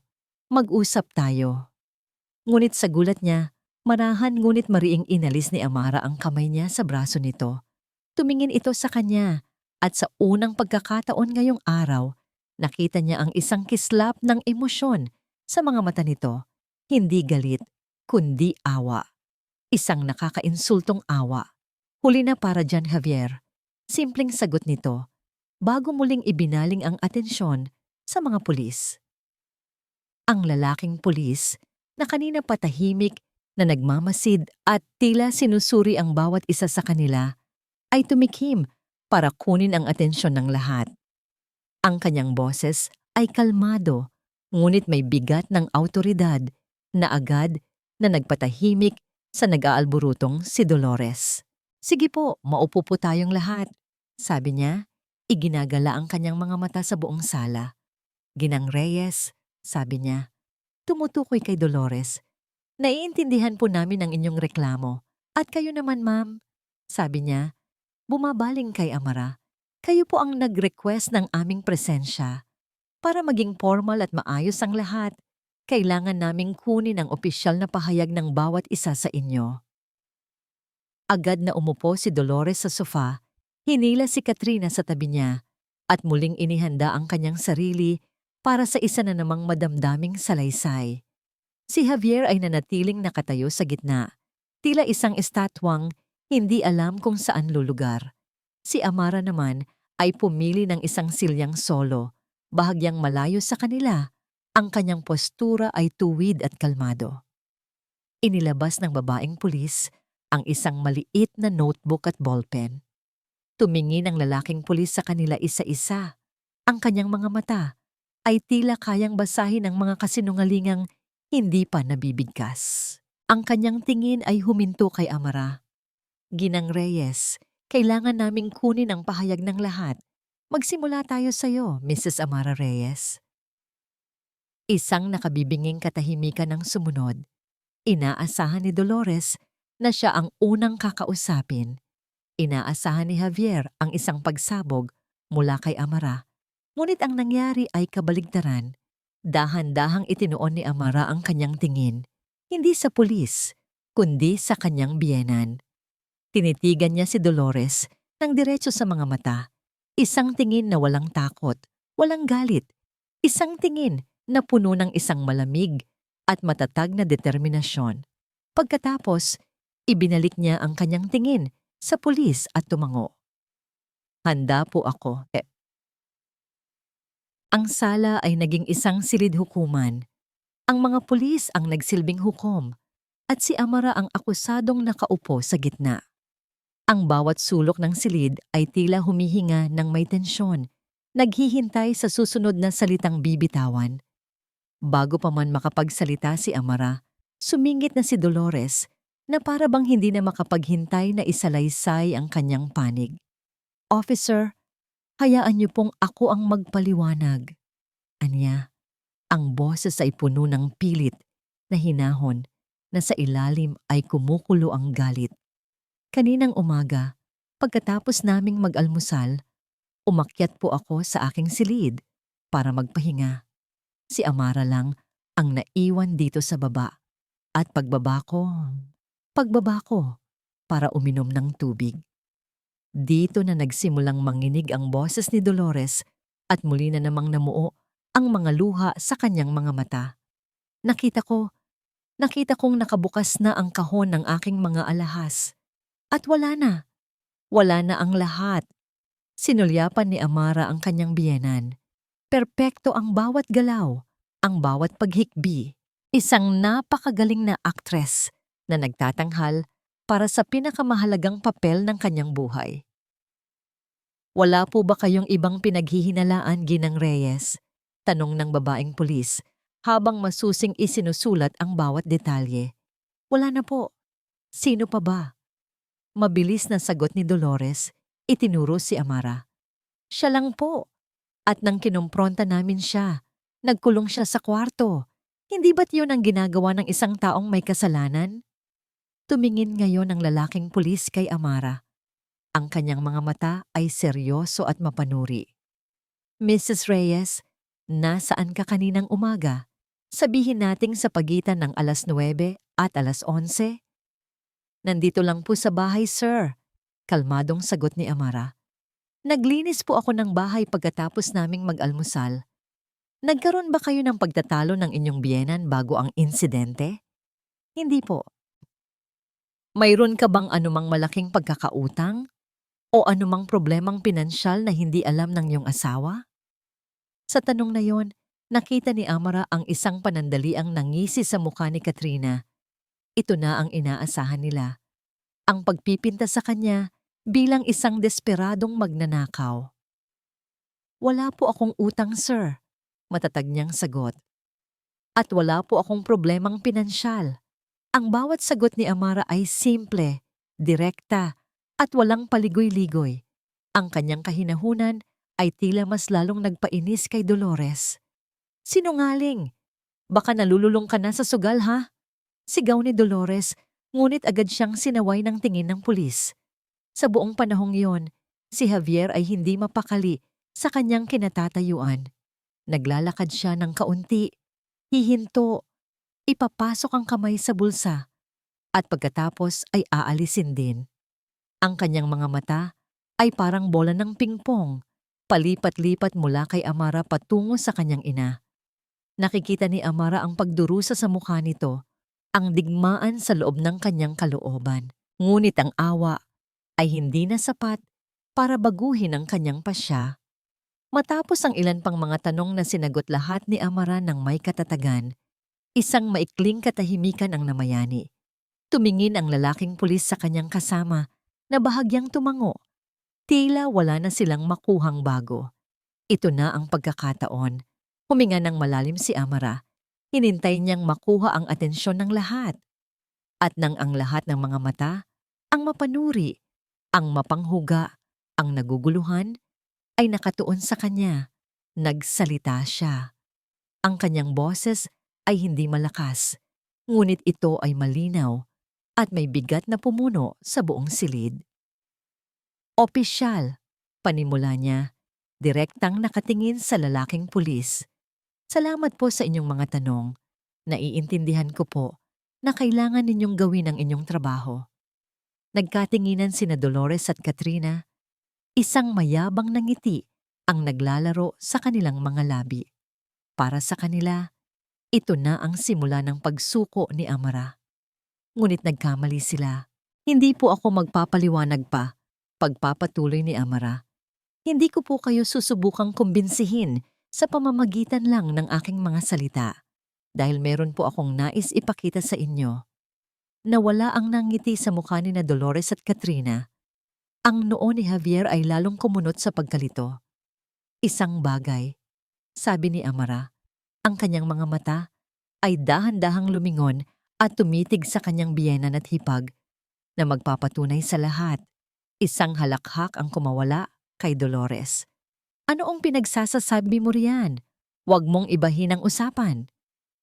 Mag-usap tayo. Ngunit sa gulat niya, marahan ngunit mariing inalis ni Amara ang kamay niya sa braso nito. Tumingin ito sa kanya at sa unang pagkakataon ngayong araw, nakita niya ang isang kislap ng emosyon sa mga mata nito. Hindi galit, kundi awa. Isang nakakainsultong awa. Huli na para dyan, Javier. Simpleng sagot nito, bago muling ibinaling ang atensyon sa mga pulis. Ang lalaking pulis na kanina patahimik na nagmamasid at tila sinusuri ang bawat isa sa kanila ay tumikim para kunin ang atensyon ng lahat. Ang kanyang boses ay kalmado ngunit may bigat ng awtoridad na agad na nagpatahimik sa nag-aalburutong si Dolores. Sige po, maupo po tayong lahat, sabi niya. Iginagala ang kanyang mga mata sa buong sala. Ginang Reyes, sabi niya. Tumutukoy kay Dolores. Naiintindihan po namin ang inyong reklamo. At kayo naman, ma'am, sabi niya, bumabaling kay Amara. Kayo po ang nag-request ng aming presensya. Para maging formal at maayos ang lahat, kailangan naming kunin ang opisyal na pahayag ng bawat isa sa inyo. Agad na umupo si Dolores sa sofa, hinila si Katrina sa tabi niya, at muling inihanda ang kanyang sarili para sa isa na namang madamdaming salaysay. Si Javier ay nanatiling nakatayo sa gitna, tila isang estatwang hindi alam kung saan lulugar. Si Amara naman ay pumili ng isang silyang solo, bahagyang malayo sa kanila. Ang kanyang postura ay tuwid at kalmado. Inilabas ng babaeng pulis ang isang maliit na notebook at ballpen. Tumingin ang lalaking pulis sa kanila isa-isa. Ang kanyang mga mata ay tila kayang basahin ang mga kasinungalingang hindi pa nabibigkas. Ang kanyang tingin ay huminto kay Amara. Ginang Reyes, kailangan naming kunin ang pahayag ng lahat. Magsimula tayo sa iyo, Mrs. Amara Reyes. Isang nakabibinging katahimikan ang sumunod. Inaasahan ni Dolores na siya ang unang kakausapin. Inaasahan ni Javier ang isang pagsabog mula kay Amara. Ngunit ang nangyari ay kabaligtaran. Dahan-dahang itinuon ni Amara ang kanyang tingin, hindi sa pulis, kundi sa kanyang biyenan. Tinitigan niya si Dolores ng diretso sa mga mata. Isang tingin na walang takot, walang galit. Isang tingin na puno ng isang malamig at matatag na determinasyon. Pagkatapos, ibinalik niya ang kanyang tingin sa pulis at tumango. Handa po ako. Ang sala ay naging isang silid hukuman. Ang mga pulis ang nagsilbing hukom at si Amara ang akusadong nakaupo sa gitna. Ang bawat sulok ng silid ay tila humihinga ng may tensyon, naghihintay sa susunod na salitang bibitawan. Bago pa man makapagsalita si Amara, sumingit na si Dolores na para bang hindi na makapaghintay na isalaysay ang kanyang panig. Officer, hayaan niyo pong ako ang magpaliwanag. Anya, ang boses ay puno ng pilit na hinahon na sa ilalim ay kumukulo ang galit. Kaninang umaga, pagkatapos naming mag-almusal, umakyat po ako sa aking silid para magpahinga. Si Amara lang ang naiwan dito sa baba at pagbaba ko para uminom ng tubig. Dito na nagsimulang manginig ang boses ni Dolores at muli na namang namuo ang mga luha sa kanyang mga mata. Nakita kong nakabukas na ang kahon ng aking mga alahas. At wala na ang lahat. Sinulyapan ni Amara ang kanyang biyenan. Perpekto ang bawat galaw, ang bawat paghikbi. Isang napakagaling na aktres na nagtatanghal para sa pinakamahalagang papel ng kanyang buhay. Wala po ba kayong ibang pinaghihinalaan, Ginang Reyes? Tanong ng babaeng pulis habang masusing isinusulat ang bawat detalye. Wala na po. Sino pa ba? Mabilis na sagot ni Dolores, itinuro si Amara. Siya lang po. At nang kinumpronta namin siya, nagkulong siya sa kwarto. Hindi ba't yun ang ginagawa ng isang taong may kasalanan? Tumingin ngayon ang lalaking pulis kay Amara. Ang kanyang mga mata ay seryoso at mapanuri. Mrs. Reyes, nasaan ka kaninang umaga? Sabihin nating sa pagitan ng alas 9 at alas 11? Nandito lang po sa bahay, sir. Kalmadong sagot ni Amara. Naglinis po ako ng bahay pagkatapos naming mag-almusal. Nagkaroon ba kayo ng pagtatalo ng inyong biyenan bago ang insidente? Hindi po. Mayroon ka bang anumang malaking pagkakautang? O anumang problemang pinansyal na hindi alam ng iyong asawa? Sa tanong na yon, nakita ni Amara ang isang panandaliang nangisi sa mukha ni Katrina. Ito na ang inaasahan nila. Ang pagpipinta sa kanya bilang isang desperadong magnanakaw. Wala po akong utang, sir, matatag niyang sagot. At wala po akong problemang pinansyal. Ang bawat sagot ni Amara ay simple, direkta, at walang paligoy-ligoy. Ang kanyang kahinahunan ay tila mas lalong nagpainis kay Dolores. Sinungaling! Baka nalululong ka na sa sugal, ha? Sigaw ni Dolores, ngunit agad siyang sinaway ng tingin ng pulis. Sa buong panahong iyon, si Javier ay hindi mapakali sa kanyang kinatatayuan. Naglalakad siya ng kaunti, hihinto, ipapasok ang kamay sa bulsa, at pagkatapos ay aalisin din. Ang kanyang mga mata ay parang bola ng pingpong, palipat-lipat mula kay Amara patungo sa kanyang ina. Nakikita ni Amara ang pagdurusa sa mukha nito, ang digmaan sa loob ng kanyang kalooban. Ngunit ang awa ay hindi na sapat para baguhin ang kanyang pasya. Matapos ang ilan pang mga tanong na sinagot lahat ni Amara ng may katatagan, isang maikling katahimikan ang namayani. Tumingin ang lalaking pulis sa kanyang kasama na bahagyang tumango. Tila wala na silang makuhang bago. Ito na ang pagkakataon. Huminga ng malalim si Amara. Hinintay niyang makuha ang atensyon ng lahat. At nang ang lahat ng mga mata, ang mapanuri, ang mapanghuga, ang naguguluhan, ay nakatuon sa kanya. Nagsalita siya. Ang kanyang boses ay hindi malakas, ngunit ito ay malinaw at may bigat na pumuno sa buong silid. Opisyal, panimula niya, direktang nakatingin sa lalaking pulis. Salamat po sa inyong mga tanong. Naiintindihan ko po na kailangan ninyong gawin ang inyong trabaho. Nagkatinginan sina Dolores at Katrina. Isang mayabang na ngiti ang naglalaro sa kanilang mga labi. Para sa kanila, ito na ang simula ng pagsuko ni Amara. Ngunit nagkamali sila. Hindi po ako magpapaliwanag pa, pagpapatuloy ni Amara. Hindi ko po kayo susubukang kumbinsihin sa pamamagitan lang ng aking mga salita. Dahil meron po akong nais ipakita sa inyo. Nawala ang nangiti sa mukha ni na Dolores at Katrina. Ang noo ni Javier ay lalong kumunot sa pagkalito. Isang bagay, sabi ni Amara, ang kanyang mga mata ay dahan-dahang lumingon at tumitig sa kanyang biyenan at hipag na magpapatunay sa lahat. Isang halakhak ang kumawala kay Dolores. Ano ang pinagsasasabi mo riyan? Huwag mong ibahin ang usapan.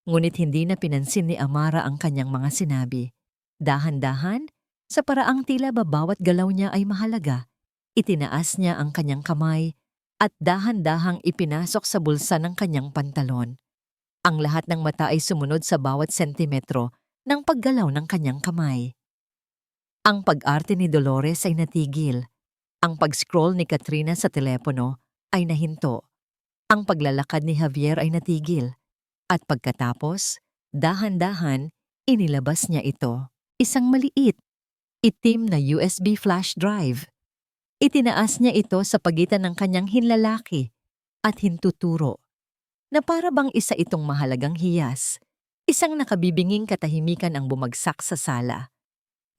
Ngunit hindi na pinansin ni Amara ang kanyang mga sinabi. Dahan-dahan, sa paraang tila ba bawat galaw niya ay mahalaga, itinaas niya ang kanyang kamay at dahan-dahang ipinasok sa bulsa ng kanyang pantalon. Ang lahat ng mata ay sumunod sa bawat sentimetro ng paggalaw ng kanyang kamay. Ang pag-arte ni Dolores ay natigil. Ang pag-scroll ni Katrina sa telepono ay nahinto. Ang paglalakad ni Javier ay natigil. At pagkatapos, dahan-dahan, inilabas niya ito. Isang maliit, itim na USB flash drive. Itinaas niya ito sa pagitan ng kanyang hinlalaki at hintuturo, na para bang isa itong mahalagang hiyas. Isang nakabibinging katahimikan ang bumagsak sa sala.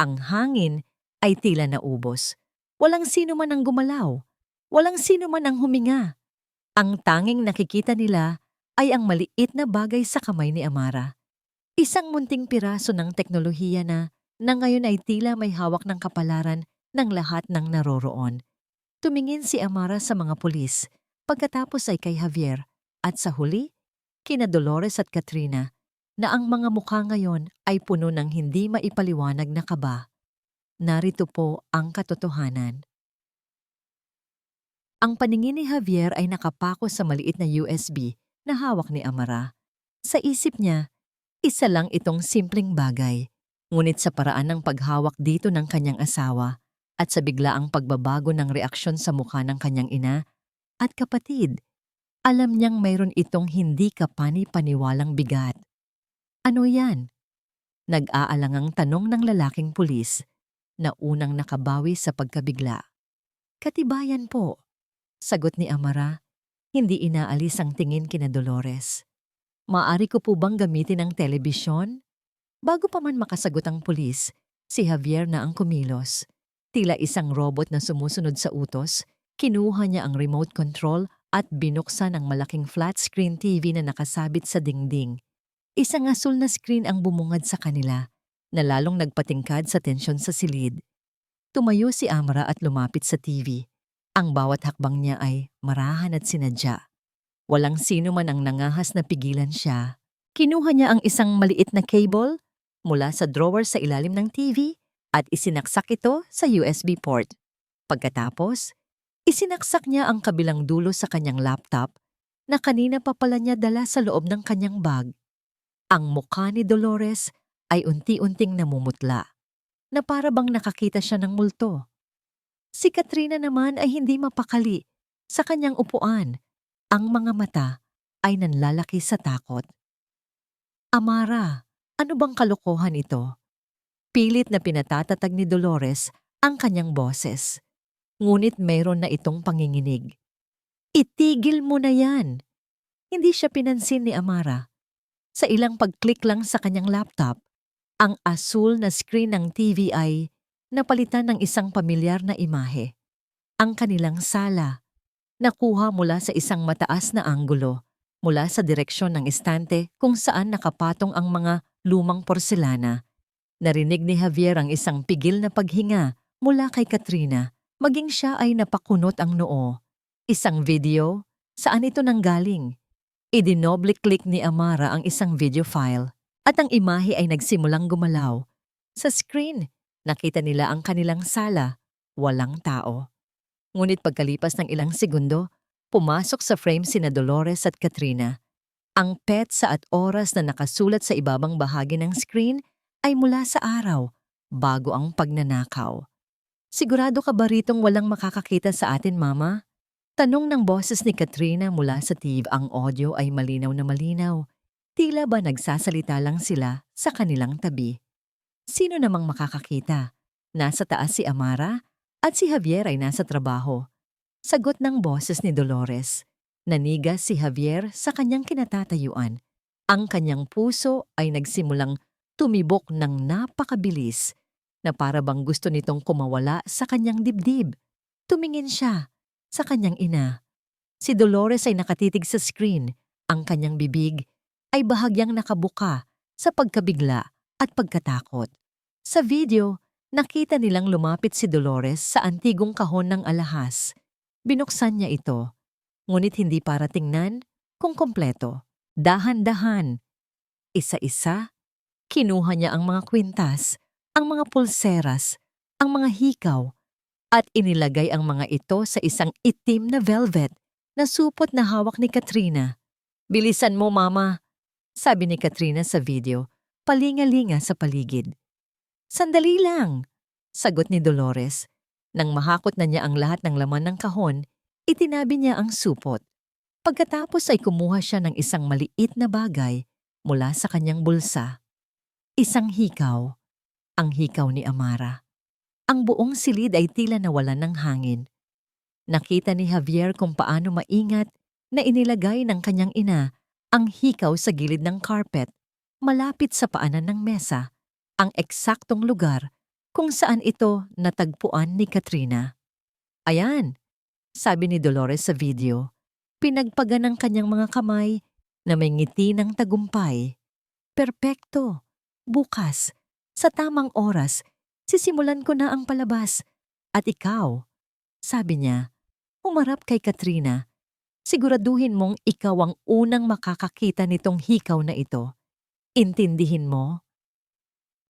Ang hangin ay tila naubos. Walang sino man ang gumalaw. Walang sino man ang huminga. Ang tanging nakikita nila ay ang maliit na bagay sa kamay ni Amara. Isang munting piraso ng teknolohiya na ngayon ay tila may hawak ng kapalaran ng lahat ng naroroon. Tumingin si Amara sa mga pulis, pagkatapos ay kay Javier, at sa huli, kina Dolores at Katrina, na ang mga mukha ngayon ay puno ng hindi maipaliwanag na kaba. Narito po ang katotohanan. Ang paningin ni Javier ay nakapako sa maliit na USB na hawak ni Amara. Sa isip niya, isa lang itong simpleng bagay, ngunit sa paraan ng paghawak dito ng kanyang asawa at sa biglaang pagbabago ng reaksyon sa mukha ng kanyang ina at kapatid, alam niyang mayroon itong hindi kapani-paniwalang bigat. Ano yan? Nag-aalangang tanong ng lalaking pulis na unang nakabawi sa pagkabigla. Katibayan po, sagot ni Amara, hindi inaalis ang tingin kina Dolores. Maaari ko po bang gamitin ang telebisyon? Bago pa man makasagot ang pulis, si Javier na ang kumilos. Tila isang robot na sumusunod sa utos, kinuha niya ang remote control at binuksan ang malaking flat screen TV na nakasabit sa dingding. Isang asul na screen ang bumungad sa kanila, na lalong nagpatingkad sa tensyon sa silid. Tumayo si Amara at lumapit sa TV. Ang bawat hakbang niya ay marahan at sinadya. Walang sino man ang nangahas na pigilan siya. Kinuha niya ang isang maliit na cable mula sa drawer sa ilalim ng TV at isinaksak ito sa USB port. Pagkatapos, isinaksak niya ang kabilang dulo sa kanyang laptop na kanina pa pala niya dala sa loob ng kanyang bag. Ang mukha ni Dolores ay unti-unting namumutla, na para bang nakakita siya ng multo. Si Katrina naman ay hindi mapakali sa kanyang upuan. Ang mga mata ay nanlalaki sa takot. Amara, ano bang kalokohan ito? Pilit na pinatatatag ni Dolores ang kanyang boses. Ngunit mayroon na itong panginginig. Itigil mo na yan! Hindi siya pinansin ni Amara. Sa ilang pag-click lang sa kanyang laptop, ang asul na screen ng TV ay napalitan ng isang pamilyar na imahe. Ang kanilang sala, nakuha mula sa isang mataas na anggulo, mula sa direksyon ng estante kung saan nakapatong ang mga lumang porselana. Narinig ni Javier ang isang pigil na paghinga mula kay Katrina, maging siya ay napakunot ang noo. Isang video? Saan ito nanggaling? Idinoble-click ni Amara ang isang video file at ang imahe ay nagsimulang gumalaw. Sa screen, nakita nila ang kanilang sala, walang tao. Ngunit pagkalipas ng ilang segundo, pumasok sa frame sina Dolores at Katrina. Ang petsa at oras na nakasulat sa ibabang bahagi ng screen ay mula sa araw, bago ang pagnanakaw. Sigurado ka ba ritong walang makakakita sa atin, Mama? Tanong ng boses ni Katrina mula sa TV. Ang audio ay malinaw na malinaw. Tila ba nagsasalita lang sila sa kanilang tabi. Sino namang makakakita? Nasa taas si Amara at si Javier ay nasa trabaho. Sagot ng boses ni Dolores. Nanigas si Javier sa kanyang kinatatayuan. Ang kanyang puso ay nagsimulang tumibok ng napakabilis na para bang gusto nitong kumawala sa kanyang dibdib. Tumingin siya sa kanyang ina. Si Dolores ay nakatitig sa screen. Ang kanyang bibig ay bahagyang nakabuka sa pagkabigla at pagkatakot. Sa video, nakita nilang lumapit si Dolores sa antigong kahon ng alahas. Binuksan niya ito, ngunit hindi para tingnan kung kompleto. Dahan-dahan, isa-isa, kinuha niya ang mga kwintas, ang mga pulseras, ang mga hikaw, at inilagay ang mga ito sa isang itim na velvet na supot na hawak ni Katrina. Bilisan mo, Mama, sabi ni Katrina sa video, palingalinga sa paligid. Sandali lang, sagot ni Dolores. Nang mahakot na niya ang lahat ng laman ng kahon, itinabi niya ang supot. Pagkatapos ay kumuha siya ng isang maliit na bagay mula sa kanyang bulsa. Isang hikaw, ang hikaw ni Amara. Ang buong silid ay tila nawalan ng hangin. Nakita ni Javier kung paano maingat na inilagay ng kanyang ina ang hikaw sa gilid ng carpet, malapit sa paanan ng mesa, ang eksaktong lugar kung saan ito natagpuan ni Katrina. Ayan, sabi ni Dolores sa video, pinagpagan ng kanyang mga kamay na may ngiti ng tagumpay. Perpekto, bukas, sa tamang oras, sisimulan ko na ang palabas. At ikaw, sabi niya, humarap kay Katrina. Siguraduhin mong ikaw ang unang makakakita nitong hikaw na ito. Intindihin mo?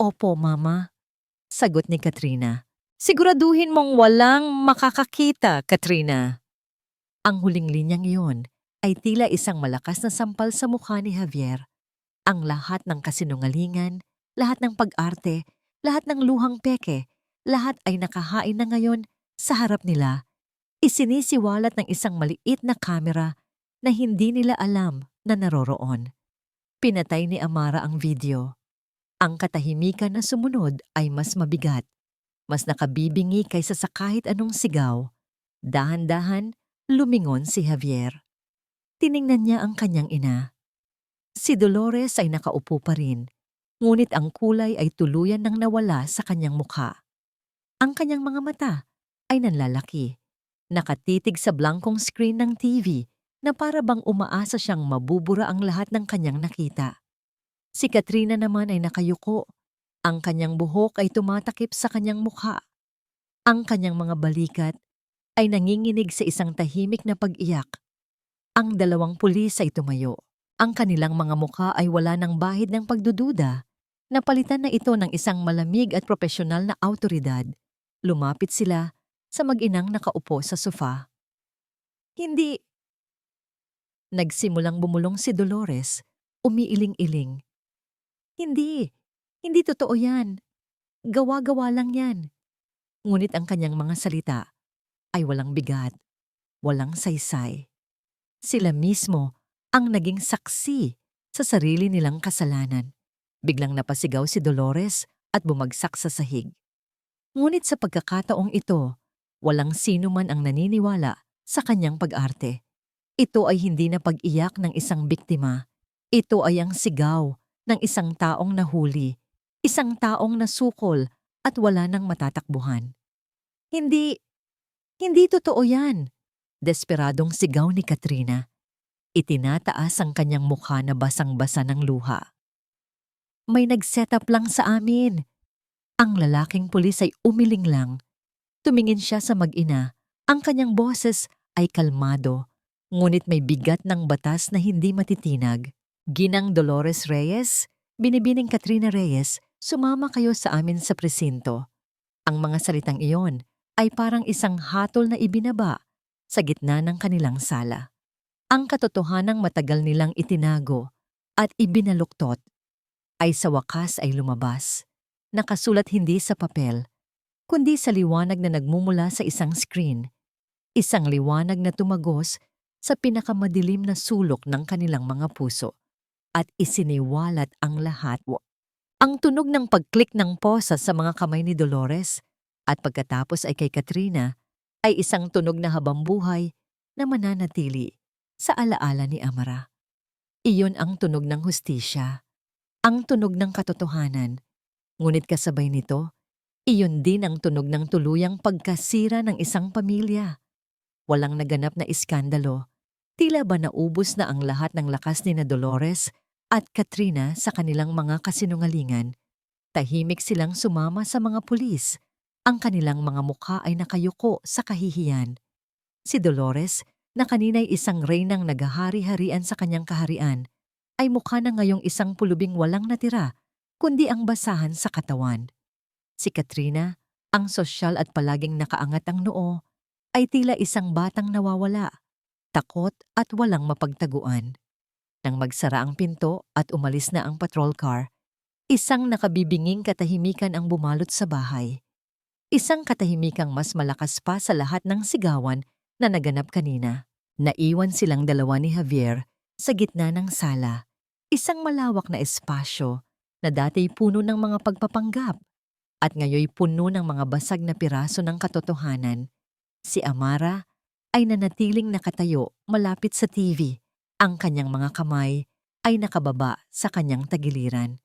Opo, Mama, sagot ni Katrina. Siguraduhin mong walang makakakita, Katrina. Ang huling linyang iyon ay tila isang malakas na sampal sa mukha ni Javier. Ang lahat ng kasinungalingan, lahat ng pag-arte, lahat ng luhang peke, lahat ay nakahain na ngayon sa harap nila. Isinisiwalat ng isang maliit na kamera na hindi nila alam na naroroon. Pinatay ni Amara ang video. Ang katahimikan na sumunod ay mas mabigat, mas nakabibingi kaysa sa kahit anong sigaw. Dahan-dahan, lumingon si Javier. Tiningnan niya ang kanyang ina. Si Dolores ay nakaupo pa rin, ngunit ang kulay ay tuluyan nang nawala sa kanyang mukha. Ang kanyang mga mata ay nanlalaki, nakatitig sa blankong screen ng TV na para bang umaasa siyang mabubura ang lahat ng kanyang nakita. Si Katrina naman ay nakayuko, ang kanyang buhok ay tumatakip sa kanyang mukha. Ang kanyang mga balikat ay nanginginig sa isang tahimik na pag-iyak. Ang dalawang pulis ay tumayo. Ang kanilang mga mukha ay wala ng bahid ng pagdududa. Napalitan na ito ng isang malamig at propesyonal na awtoridad. Lumapit sila sa mag-inang nakaupo sa sofa. Hindi. Nagsimulang bumulong si Dolores, umiiling-iling. Hindi. Hindi totoo yan. Gawa-gawa lang yan. Ngunit ang kanyang mga salita ay walang bigat, walang saysay. Sila mismo ang naging saksi sa sarili nilang kasalanan. Biglang napasigaw si Dolores at bumagsak sa sahig. Ngunit sa pagkakataong ito, walang sino man ang naniniwala sa kanyang pag-arte. Ito ay hindi na pag-iyak ng isang biktima. Ito ay ang sigaw ng isang taong nahuli, isang taong nasukol at wala nang matatakbuhan. Hindi, hindi totoo yan. Desperadong sigaw ni Katrina. Itinataas ang kanyang mukha na basang-basa ng luha. May nag-setup lang sa amin. Ang lalaking pulis ay umiling lang. Tumingin siya sa mag-ina. Ang kanyang boses ay kalmado, ngunit may bigat ng batas na hindi matitinag. Ginang Dolores Reyes, binibining Katrina Reyes, sumama kayo sa amin sa presinto. Ang mga salitang iyon ay parang isang hatol na ibinaba sa gitna ng kanilang sala. Ang katotohanang matagal nilang itinago at ibinaluktot ay sa wakas ay lumabas. Nakasulat hindi sa papel, kundi sa liwanag na nagmumula sa isang screen. Isang liwanag na tumagos sa pinakamadilim na sulok ng kanilang mga puso at isiniwalat ang lahat. Ang tunog ng pag-click ng posa sa mga kamay ni Dolores at pagkatapos ay kay Katrina ay isang tunog na habambuhay na mananatili sa alaala ni Amara. Iyon ang tunog ng hustisya, ang tunog ng katotohanan. Ngunit kasabay nito, iyon din ang tunog ng tuluyang pagkasira ng isang pamilya. Walang naganap na iskandalo. Tila ba naubos na ang lahat ng lakas ni na Dolores at Katrina sa kanilang mga kasinungalingan. Tahimik silang sumama sa mga pulis. Ang kanilang mga mukha ay nakayuko sa kahihiyan. Si Dolores, na kanina'y isang reynang naghahari-harian sa kanyang kaharian, ay mukha na ngayong isang pulubing walang natira, kundi ang basahan sa katawan. Si Katrina, ang sosyal at palaging nakaangat ang noo, ay tila isang batang nawawala, takot at walang mapagtaguan. Nang magsara ang pinto at umalis na ang patrol car, isang nakabibinging katahimikan ang bumalot sa bahay. Isang katahimikang mas malakas pa sa lahat ng sigawan na naganap kanina. Naiwan silang dalawa ni Javier sa gitna ng sala, isang malawak na espasyo na dati puno ng mga pagpapanggap at ngayoy puno ng mga basag na piraso ng katotohanan. Si Amara ay nanatiling nakatayo malapit sa TV. Ang kanyang mga kamay ay nakababa sa kanyang tagiliran.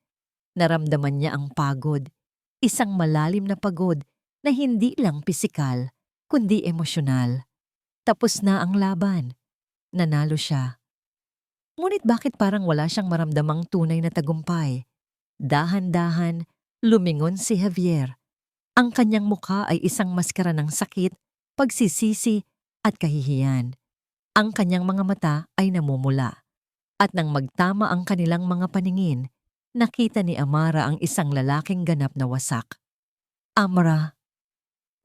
Naramdaman niya ang pagod, isang malalim na pagod na hindi lang pisikal, kundi emosyonal. Tapos na ang laban. Nanalo siya. Ngunit bakit parang wala siyang maramdamang tunay na tagumpay? Dahan-dahan, lumingon si Javier. Ang kanyang mukha ay isang maskara ng sakit, pagsisisi at kahihiyan. Ang kanyang mga mata ay namumula. At nang magtama ang kanilang mga paningin, nakita ni Amara ang isang lalaking ganap na wasak. Amara.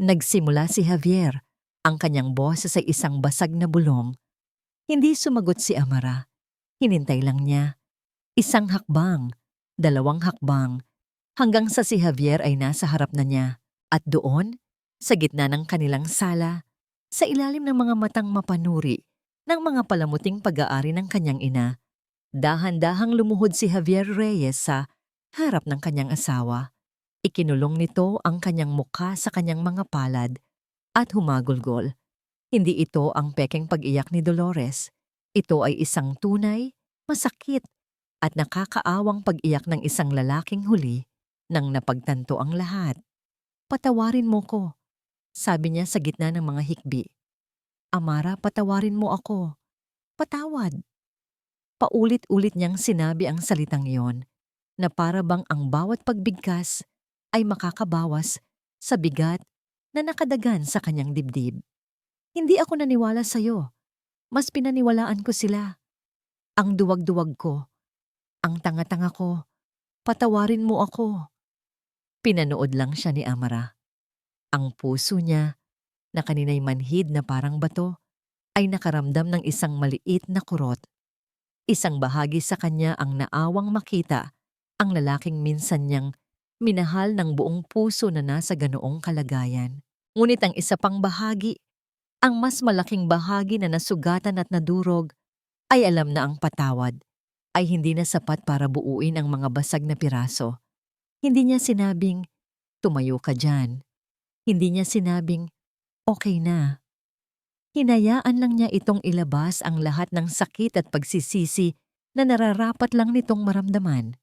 Nagsimula si Javier, ang kanyang boses ay isang basag na bulong. Hindi sumagot si Amara. Hinintay lang niya. Isang hakbang, dalawang hakbang, hanggang sa si Javier ay nasa harap na niya. At doon, sa gitna ng kanilang sala, sa ilalim ng mga matang mapanuri, ng mga palamuting pag-aari ng kanyang ina, dahan-dahang lumuhod si Javier Reyes sa harap ng kanyang asawa. Ikinulong nito ang kanyang mukha sa kanyang mga palad at humagulgol. Hindi ito ang pekeng pag-iyak ni Dolores. Ito ay isang tunay, masakit at nakakaawang pag-iyak ng isang lalaking huli nang napagtanto ang lahat. Patawarin mo ko, sabi niya sa gitna ng mga hikbi. Amara, patawarin mo ako. Patawad. Paulit-ulit niyang sinabi ang salitang iyon na para bang ang bawat pagbigkas ay makakabawas sa bigat na nakadagan sa kanyang dibdib. Hindi ako naniwala sa'yo. Mas pinaniwalaan ko sila. Ang duwag-duwag ko. Ang tanga-tanga ko. Patawarin mo ako. Pinanood lang siya ni Amara. Ang puso niya, na kanina'y manhid na parang bato, ay nakaramdam ng isang maliit na kurot. Isang bahagi sa kanya ang naawang makita ang lalaking minsan niyang minahal ng buong puso na nasa ganoong kalagayan. Ngunit ang isa pang bahagi, ang mas malaking bahagi na nasugatan at nadurog, ay alam na ang patawad ay hindi na sapat para buuin ang mga basag na piraso. Hindi niya sinabing, tumayo ka dyan. Hindi niya sinabing, okay na. Hinayaan lang niya itong ilabas ang lahat ng sakit at pagsisisi na nararapat lang nitong maramdaman.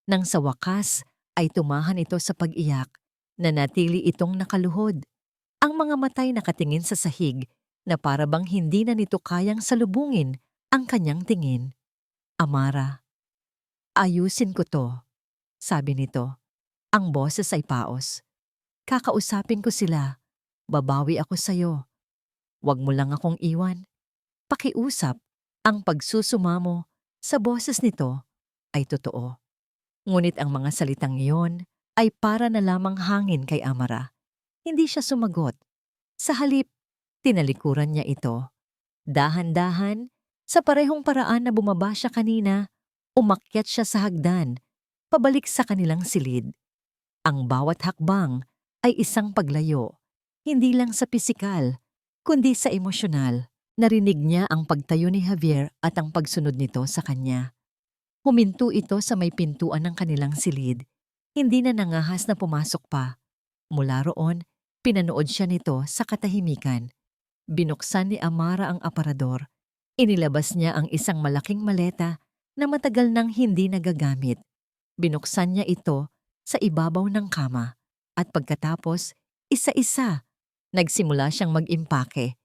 Nang sa wakas ay tumahan ito sa pag-iyak, na natili itong nakaluhod. Ang mga matay nakatingin sa sahig na para bang hindi na nito kayang salubungin ang kanyang tingin. Amara, ayusin ko to, sabi nito. Ang boses ay paos. Kakausapin ko sila. Babawi ako sa'yo. Huwag mo lang akong iwan. Pakiusap, ang pagsusumamo sa boses nito ay totoo. Ngunit ang mga salitang iyon ay para na lamang hangin kay Amara. Hindi siya sumagot. Sa halip, tinalikuran niya ito. Dahan-dahan, sa parehong paraan na bumaba siya kanina, umakyat siya sa hagdan, pabalik sa kanilang silid. Ang bawat hakbang ay isang paglayo, hindi lang sa pisikal, kundi sa emosyonal. Narinig niya ang pagtayo ni Javier at ang pagsunod nito sa kanya. Huminto ito sa may pintuan ng kanilang silid. Hindi na nangahas na pumasok pa. Mula roon, pinanood siya nito sa katahimikan. Binuksan ni Amara ang aparador. Inilabas niya ang isang malaking maleta na matagal nang hindi nagagamit. Binuksan niya ito sa ibabaw ng kama. At pagkatapos, isa-isa, nagsimula siyang mag-impake.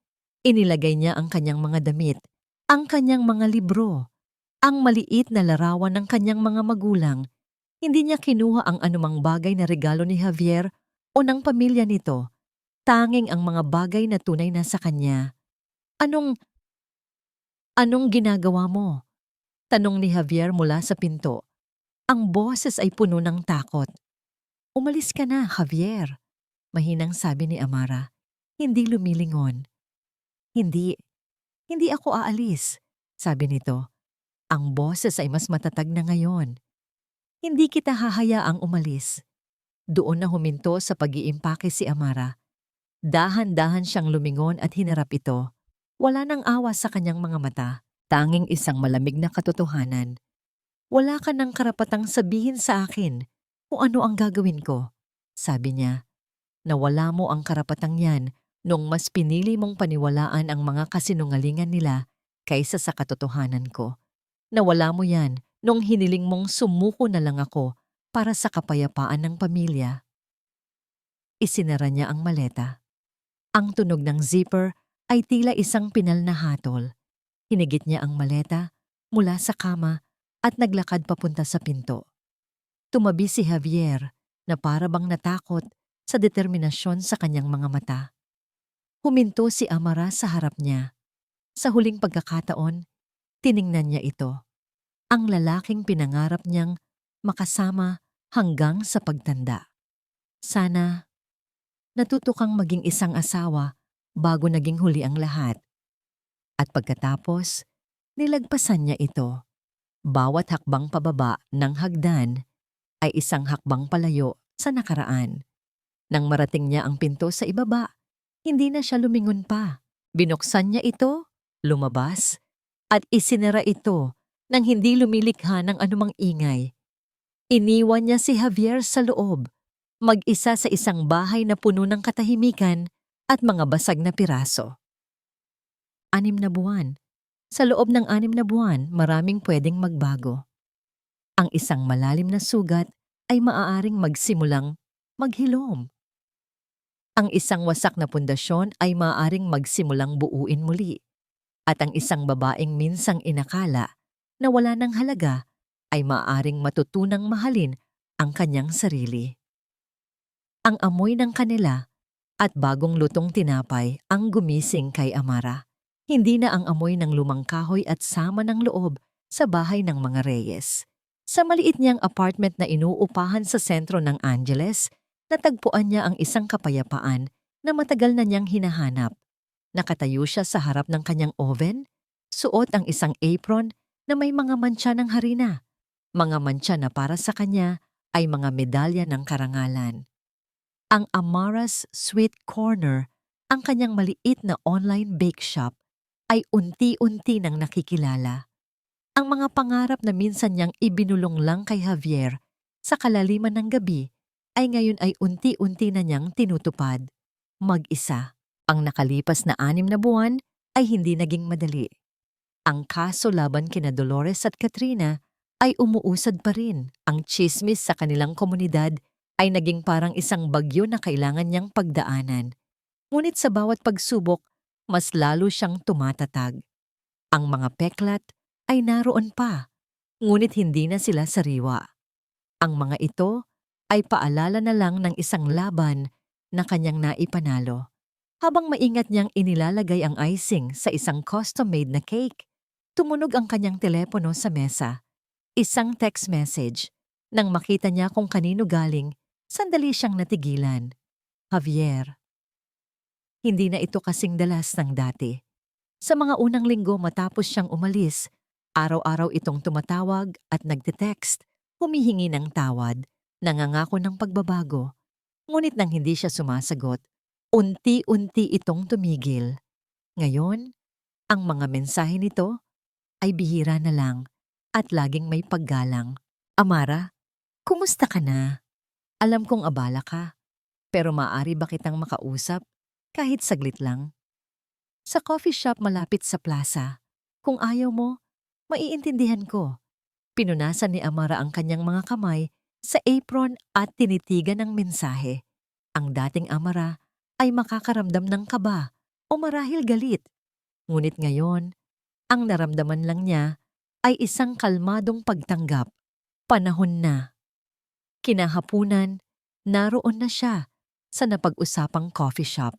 Inilagay niya ang kanyang mga damit, ang kanyang mga libro, ang maliit na larawan ng kanyang mga magulang. Hindi niya kinuha ang anumang bagay na regalo ni Javier o ng pamilya nito. Tanging ang mga bagay na tunay na sa kanya. Anong ginagawa mo? Tanong ni Javier mula sa pinto. Ang boses ay puno ng takot. Umalis ka na, Javier. Mahinang sabi ni Amara. Hindi lumilingon. Hindi ako aalis, sabi nito. Ang boses ay mas matatag na ngayon. Hindi kita hahayaang umalis. Doon na huminto sa pag-iimpake si Amara. Dahan-dahan siyang lumingon at hinarap ito. Wala nang awa sa kanyang mga mata, tanging isang malamig na katotohanan. Wala ka nang karapatang sabihin sa akin kung ano ang gagawin ko, sabi niya. Nawala mo ang karapatang yan nung mas pinili mong paniwalaan ang mga kasinungalingan nila kaysa sa katotohanan ko. Nawala mo yan nung hiniling mong sumuko na lang ako para sa kapayapaan ng pamilya. Isinara niya ang maleta. Ang tunog ng zipper ay tila isang pinal na hatol. Hinigit niya ang maleta mula sa kama at naglakad papunta sa pinto. Tumabi si Javier na para bang natakot sa determinasyon sa kanyang mga mata. Huminto si Amara sa harap niya. Sa huling pagkakataon, tiningnan niya ito. Ang lalaking pinangarap niyang makasama hanggang sa pagtanda. Sana natuto kang maging isang asawa bago naging huli ang lahat. At pagkatapos, nilagpasan niya ito. Bawat hakbang pababa ng hagdan ay isang hakbang palayo sa nakaraan. Nang marating niya ang pinto sa ibaba, hindi na siya lumingon pa. Binuksan niya ito, lumabas, at isinara ito nang hindi lumilikha ng anumang ingay. Iniwan niya si Javier sa loob, mag-isa sa isang bahay na puno ng katahimikan at mga basag na piraso. 6 na buwan. Sa loob ng 6 na buwan, maraming pwedeng magbago. Ang isang malalim na sugat ay maaaring magsimulang maghilom. Ang isang wasak na pundasyon ay maaaring magsimulang buuin muli. At ang isang babaeng minsang inakala na wala ng halaga ay maaaring matutunang mahalin ang kanyang sarili. Ang amoy ng kanila at bagong lutong tinapay ang gumising kay Amara. Hindi na ang amoy ng lumang kahoy at sama ng loob sa bahay ng mga Reyes. Sa maliit niyang apartment na inuupahan sa sentro ng Angeles, natagpuan niya ang isang kapayapaan na matagal na niyang hinahanap. Nakatayo siya sa harap ng kanyang oven, suot ang isang apron na may mga mantsa ng harina. Mga mantsa na para sa kanya ay mga medalya ng karangalan. Ang Amara's Sweet Corner, ang kanyang maliit na online bake shop, ay unti-unti nang nakikilala. Ang mga pangarap na minsan niyang ibinulong lang kay Javier sa kalaliman ng gabi ay ngayon ay unti-unti na niyang tinutupad. Mag-isa. Ang nakalipas na 6 na buwan ay hindi naging madali. Ang kaso laban kina Dolores at Katrina ay umuusad pa rin. Ang tsismis sa kanilang komunidad ay naging parang isang bagyo na kailangan niyang pagdaanan. Ngunit sa bawat pagsubok, mas lalo siyang tumatatag. Ang mga peklat ay naroon pa, ngunit hindi na sila sariwa. Ang mga ito ay paalala na lang ng isang laban na kanyang naipanalo. Habang maingat niyang inilalagay ang icing sa isang custom-made na cake, tumunog ang kanyang telepono sa mesa. Isang text message. Nang makita niya kung kanino galing, sandali siyang natigilan. Javier. Hindi na ito kasing dalas ng dati. Sa mga unang linggo matapos siyang umalis, araw-araw itong tumatawag at nagte-text, humihingi ng tawad, nangangako ng pagbabago. Ngunit nang hindi siya sumasagot, unti-unti itong tumigil. Ngayon, ang mga mensahe nito ay bihira na lang at laging may paggalang. Amara, kumusta ka na? Alam kong abala ka, pero maaari ba kitang makausap kahit saglit lang? Sa coffee shop malapit sa plaza. Kung ayaw mo, maiintindihan ko. Pinunasan ni Amara ang kanyang mga kamay sa apron at tinitigan ng mensahe. Ang dating Amara ay makakaramdam ng kaba o marahil galit. Ngunit ngayon, ang naramdaman lang niya ay isang kalmadong pagtanggap. Panahon na. Kinahapunan, naroon na siya sa napag-usapang coffee shop.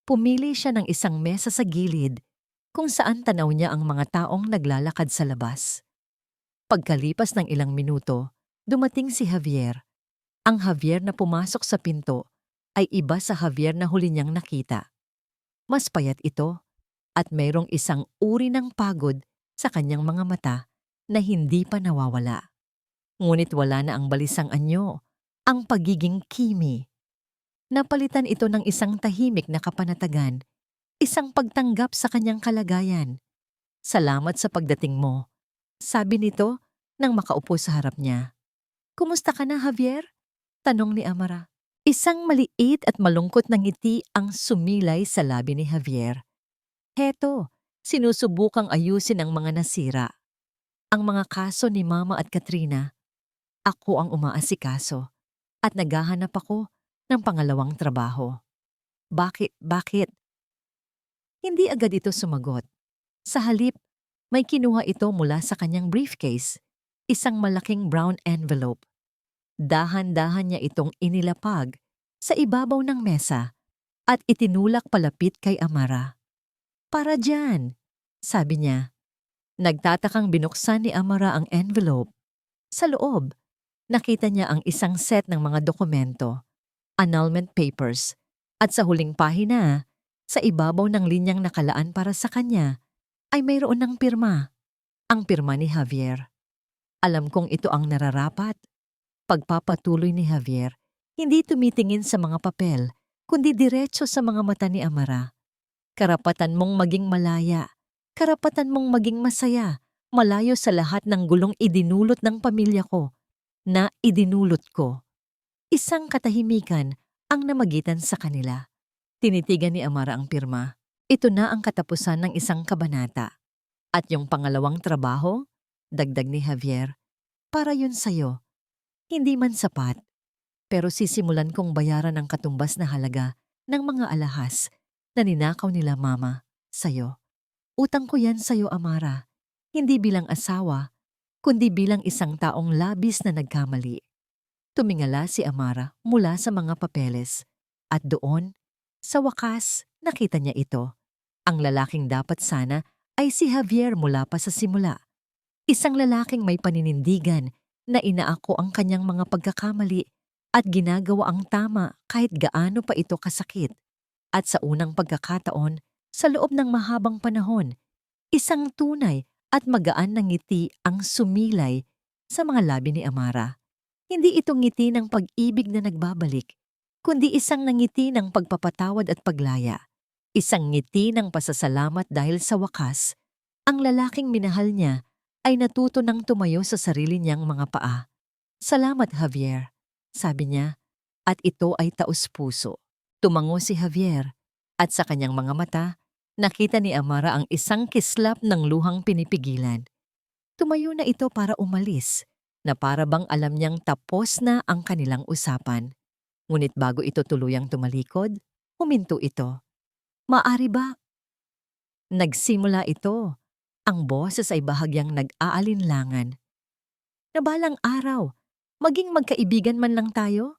Pumili siya ng isang mesa sa gilid kung saan tanaw niya ang mga taong naglalakad sa labas. Pagkalipas ng ilang minuto, dumating si Javier. Ang Javier na pumasok sa pinto ay iba sa Javier na huli niyang nakita. Mas payat ito at mayroong isang uri ng pagod sa kanyang mga mata na hindi pa nawawala. Ngunit wala na ang balisang anyo, ang pagiging kimi. Napalitan ito ng isang tahimik na kapanatagan, isang pagtanggap sa kanyang kalagayan. Salamat sa pagdating mo, sabi nito nang makaupo sa harap niya. Kumusta ka na, Javier? Tanong ni Amara. Isang maliit at malungkot na ngiti ang sumilay sa labi ni Javier. Heto, sinusubukang ayusin ang mga nasira. Ang mga kaso ni Mama at Katrina. Ako ang umaasikaso at naghahanap ako ng pangalawang trabaho. Bakit? Hindi agad ito sumagot. Sa halip, may kinuha ito mula sa kanyang briefcase, isang malaking brown envelope. Dahan-dahan niya itong inilapag sa ibabaw ng mesa at itinulak palapit kay Amara. Para dyan, sabi niya. Nagtatakang binuksan ni Amara ang envelope. Sa loob, nakita niya ang isang set ng mga dokumento, annulment papers, at sa huling pahina, sa ibabaw ng linyang nakalaan para sa kanya, ay mayroon ng pirma. Ang pirma ni Javier. Alam kong ito ang nararapat. Pagpapatuloy ni Javier, hindi tumitingin sa mga papel, kundi diretso sa mga mata ni Amara. Karapatan mong maging malaya. Karapatan mong maging masaya, malayo sa lahat ng gulong idinulot ng pamilya ko, na idinulot ko. Isang katahimikan ang namagitan sa kanila. Tinitigan ni Amara ang pirma. Ito na ang katapusan ng isang kabanata. At yung pangalawang trabaho, dagdag ni Javier, para yun sa'yo. Hindi man sapat, pero sisimulan kong bayaran ang katumbas na halaga ng mga alahas na ninakaw nila Mama sa'yo. Utang ko yan sa'yo, Amara, hindi bilang asawa, kundi bilang isang taong labis na nagkamali. Tumingala si Amara mula sa mga papeles, at doon, sa wakas, nakita niya ito. Ang lalaking dapat sana ay si Javier mula pa sa simula. Isang lalaking may paninindigan na inaako ang kanyang mga pagkakamali at ginagawa ang tama kahit gaano pa ito kasakit. At sa unang pagkakataon, sa loob ng mahabang panahon, isang tunay at magaan na ngiti ang sumilay sa mga labi ni Amara. Hindi ito ngiti ng pag-ibig na nagbabalik, kundi isang ngiti ng pagpapatawad at paglaya. Isang ngiti ng pasasalamat dahil sa wakas, ang lalaking minahal niya ay natuto ng tumayo sa sarili niyang mga paa. "Salamat, Javier," sabi niya, at ito ay taos-puso. Tumango si Javier at sa kanyang mga mata, nakita ni Amara ang isang kislap ng luhang pinipigilan. Tumayo na ito para umalis, na para bang alam niyang tapos na ang kanilang usapan. Ngunit bago ito tuluyang tumalikod, huminto ito. "Maari ba?" Nagsimula ito. Ang boses ay bahagyang nag-aalinlangan. "Na balang araw, maging magkaibigan man lang tayo?"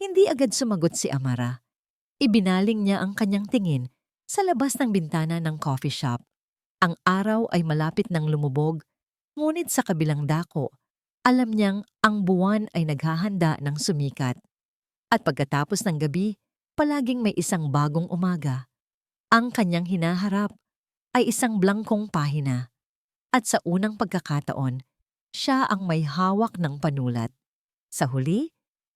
Hindi agad sumagot si Amara. Ibinaling niya ang kanyang tingin sa labas ng bintana ng coffee shop. Ang araw ay malapit ng lumubog, ngunit sa kabilang dako, alam niyang ang buwan ay naghahanda ng sumikat. At pagkatapos ng gabi, palaging may isang bagong umaga. Ang kanyang hinaharap ay isang blangkong pahina. At sa unang pagkakataon, siya ang may hawak ng panulat. Sa huli,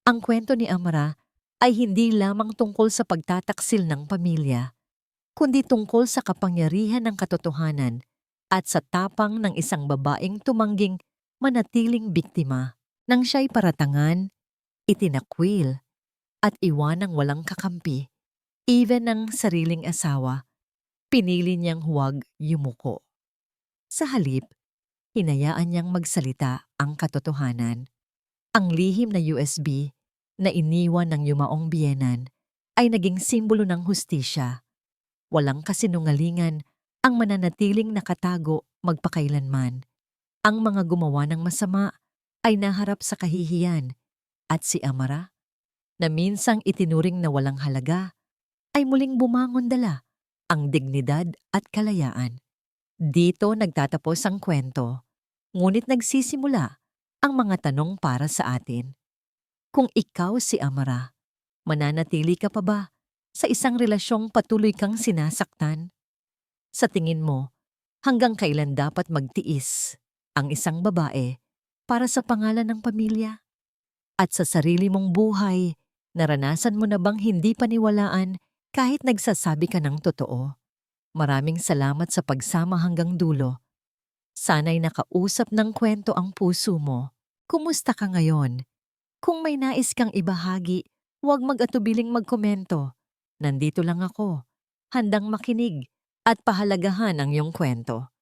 ang kwento ni Amara ay hindi lamang tungkol sa pagtataksil ng pamilya, kundi tungkol sa kapangyarihan ng katotohanan at sa tapang ng isang babaeng tumangging manatiling biktima nang siya'y paratangan, itinakwil, at iwanang walang kakampi, even ng sariling asawa. Pinili niyang huwag yumuko. Sa halip, hinayaan niyang magsalita ang katotohanan. Ang lihim na USB na iniwan ng yumaong biyenan ay naging simbolo ng hustisya. Walang kasinungalingan ang mananatiling nakatago magpakailanman. Ang mga gumawa ng masama ay naharap sa kahihiyan, at si Amara, na minsang itinuring na walang halaga, ay muling bumangon dala ang dignidad at kalayaan. Dito nagtatapos ang kwento, ngunit nagsisimula ang mga tanong para sa atin. Kung ikaw si Amara, mananatili ka pa ba sa isang relasyong patuloy kang sinasaktan? Sa tingin mo, hanggang kailan dapat magtiis ang isang babae para sa pangalan ng pamilya? At sa sarili mong buhay, naranasan mo na bang hindi paniwalaan kahit nagsasabi ka ng totoo? Maraming salamat sa pagsama hanggang dulo. Sana'y nakausap ng kwento ang puso mo. Kumusta ka ngayon? Kung may nais kang ibahagi, huwag mag-atubiling magkomento. Nandito lang ako, handang makinig at pahalagahan ang iyong kwento.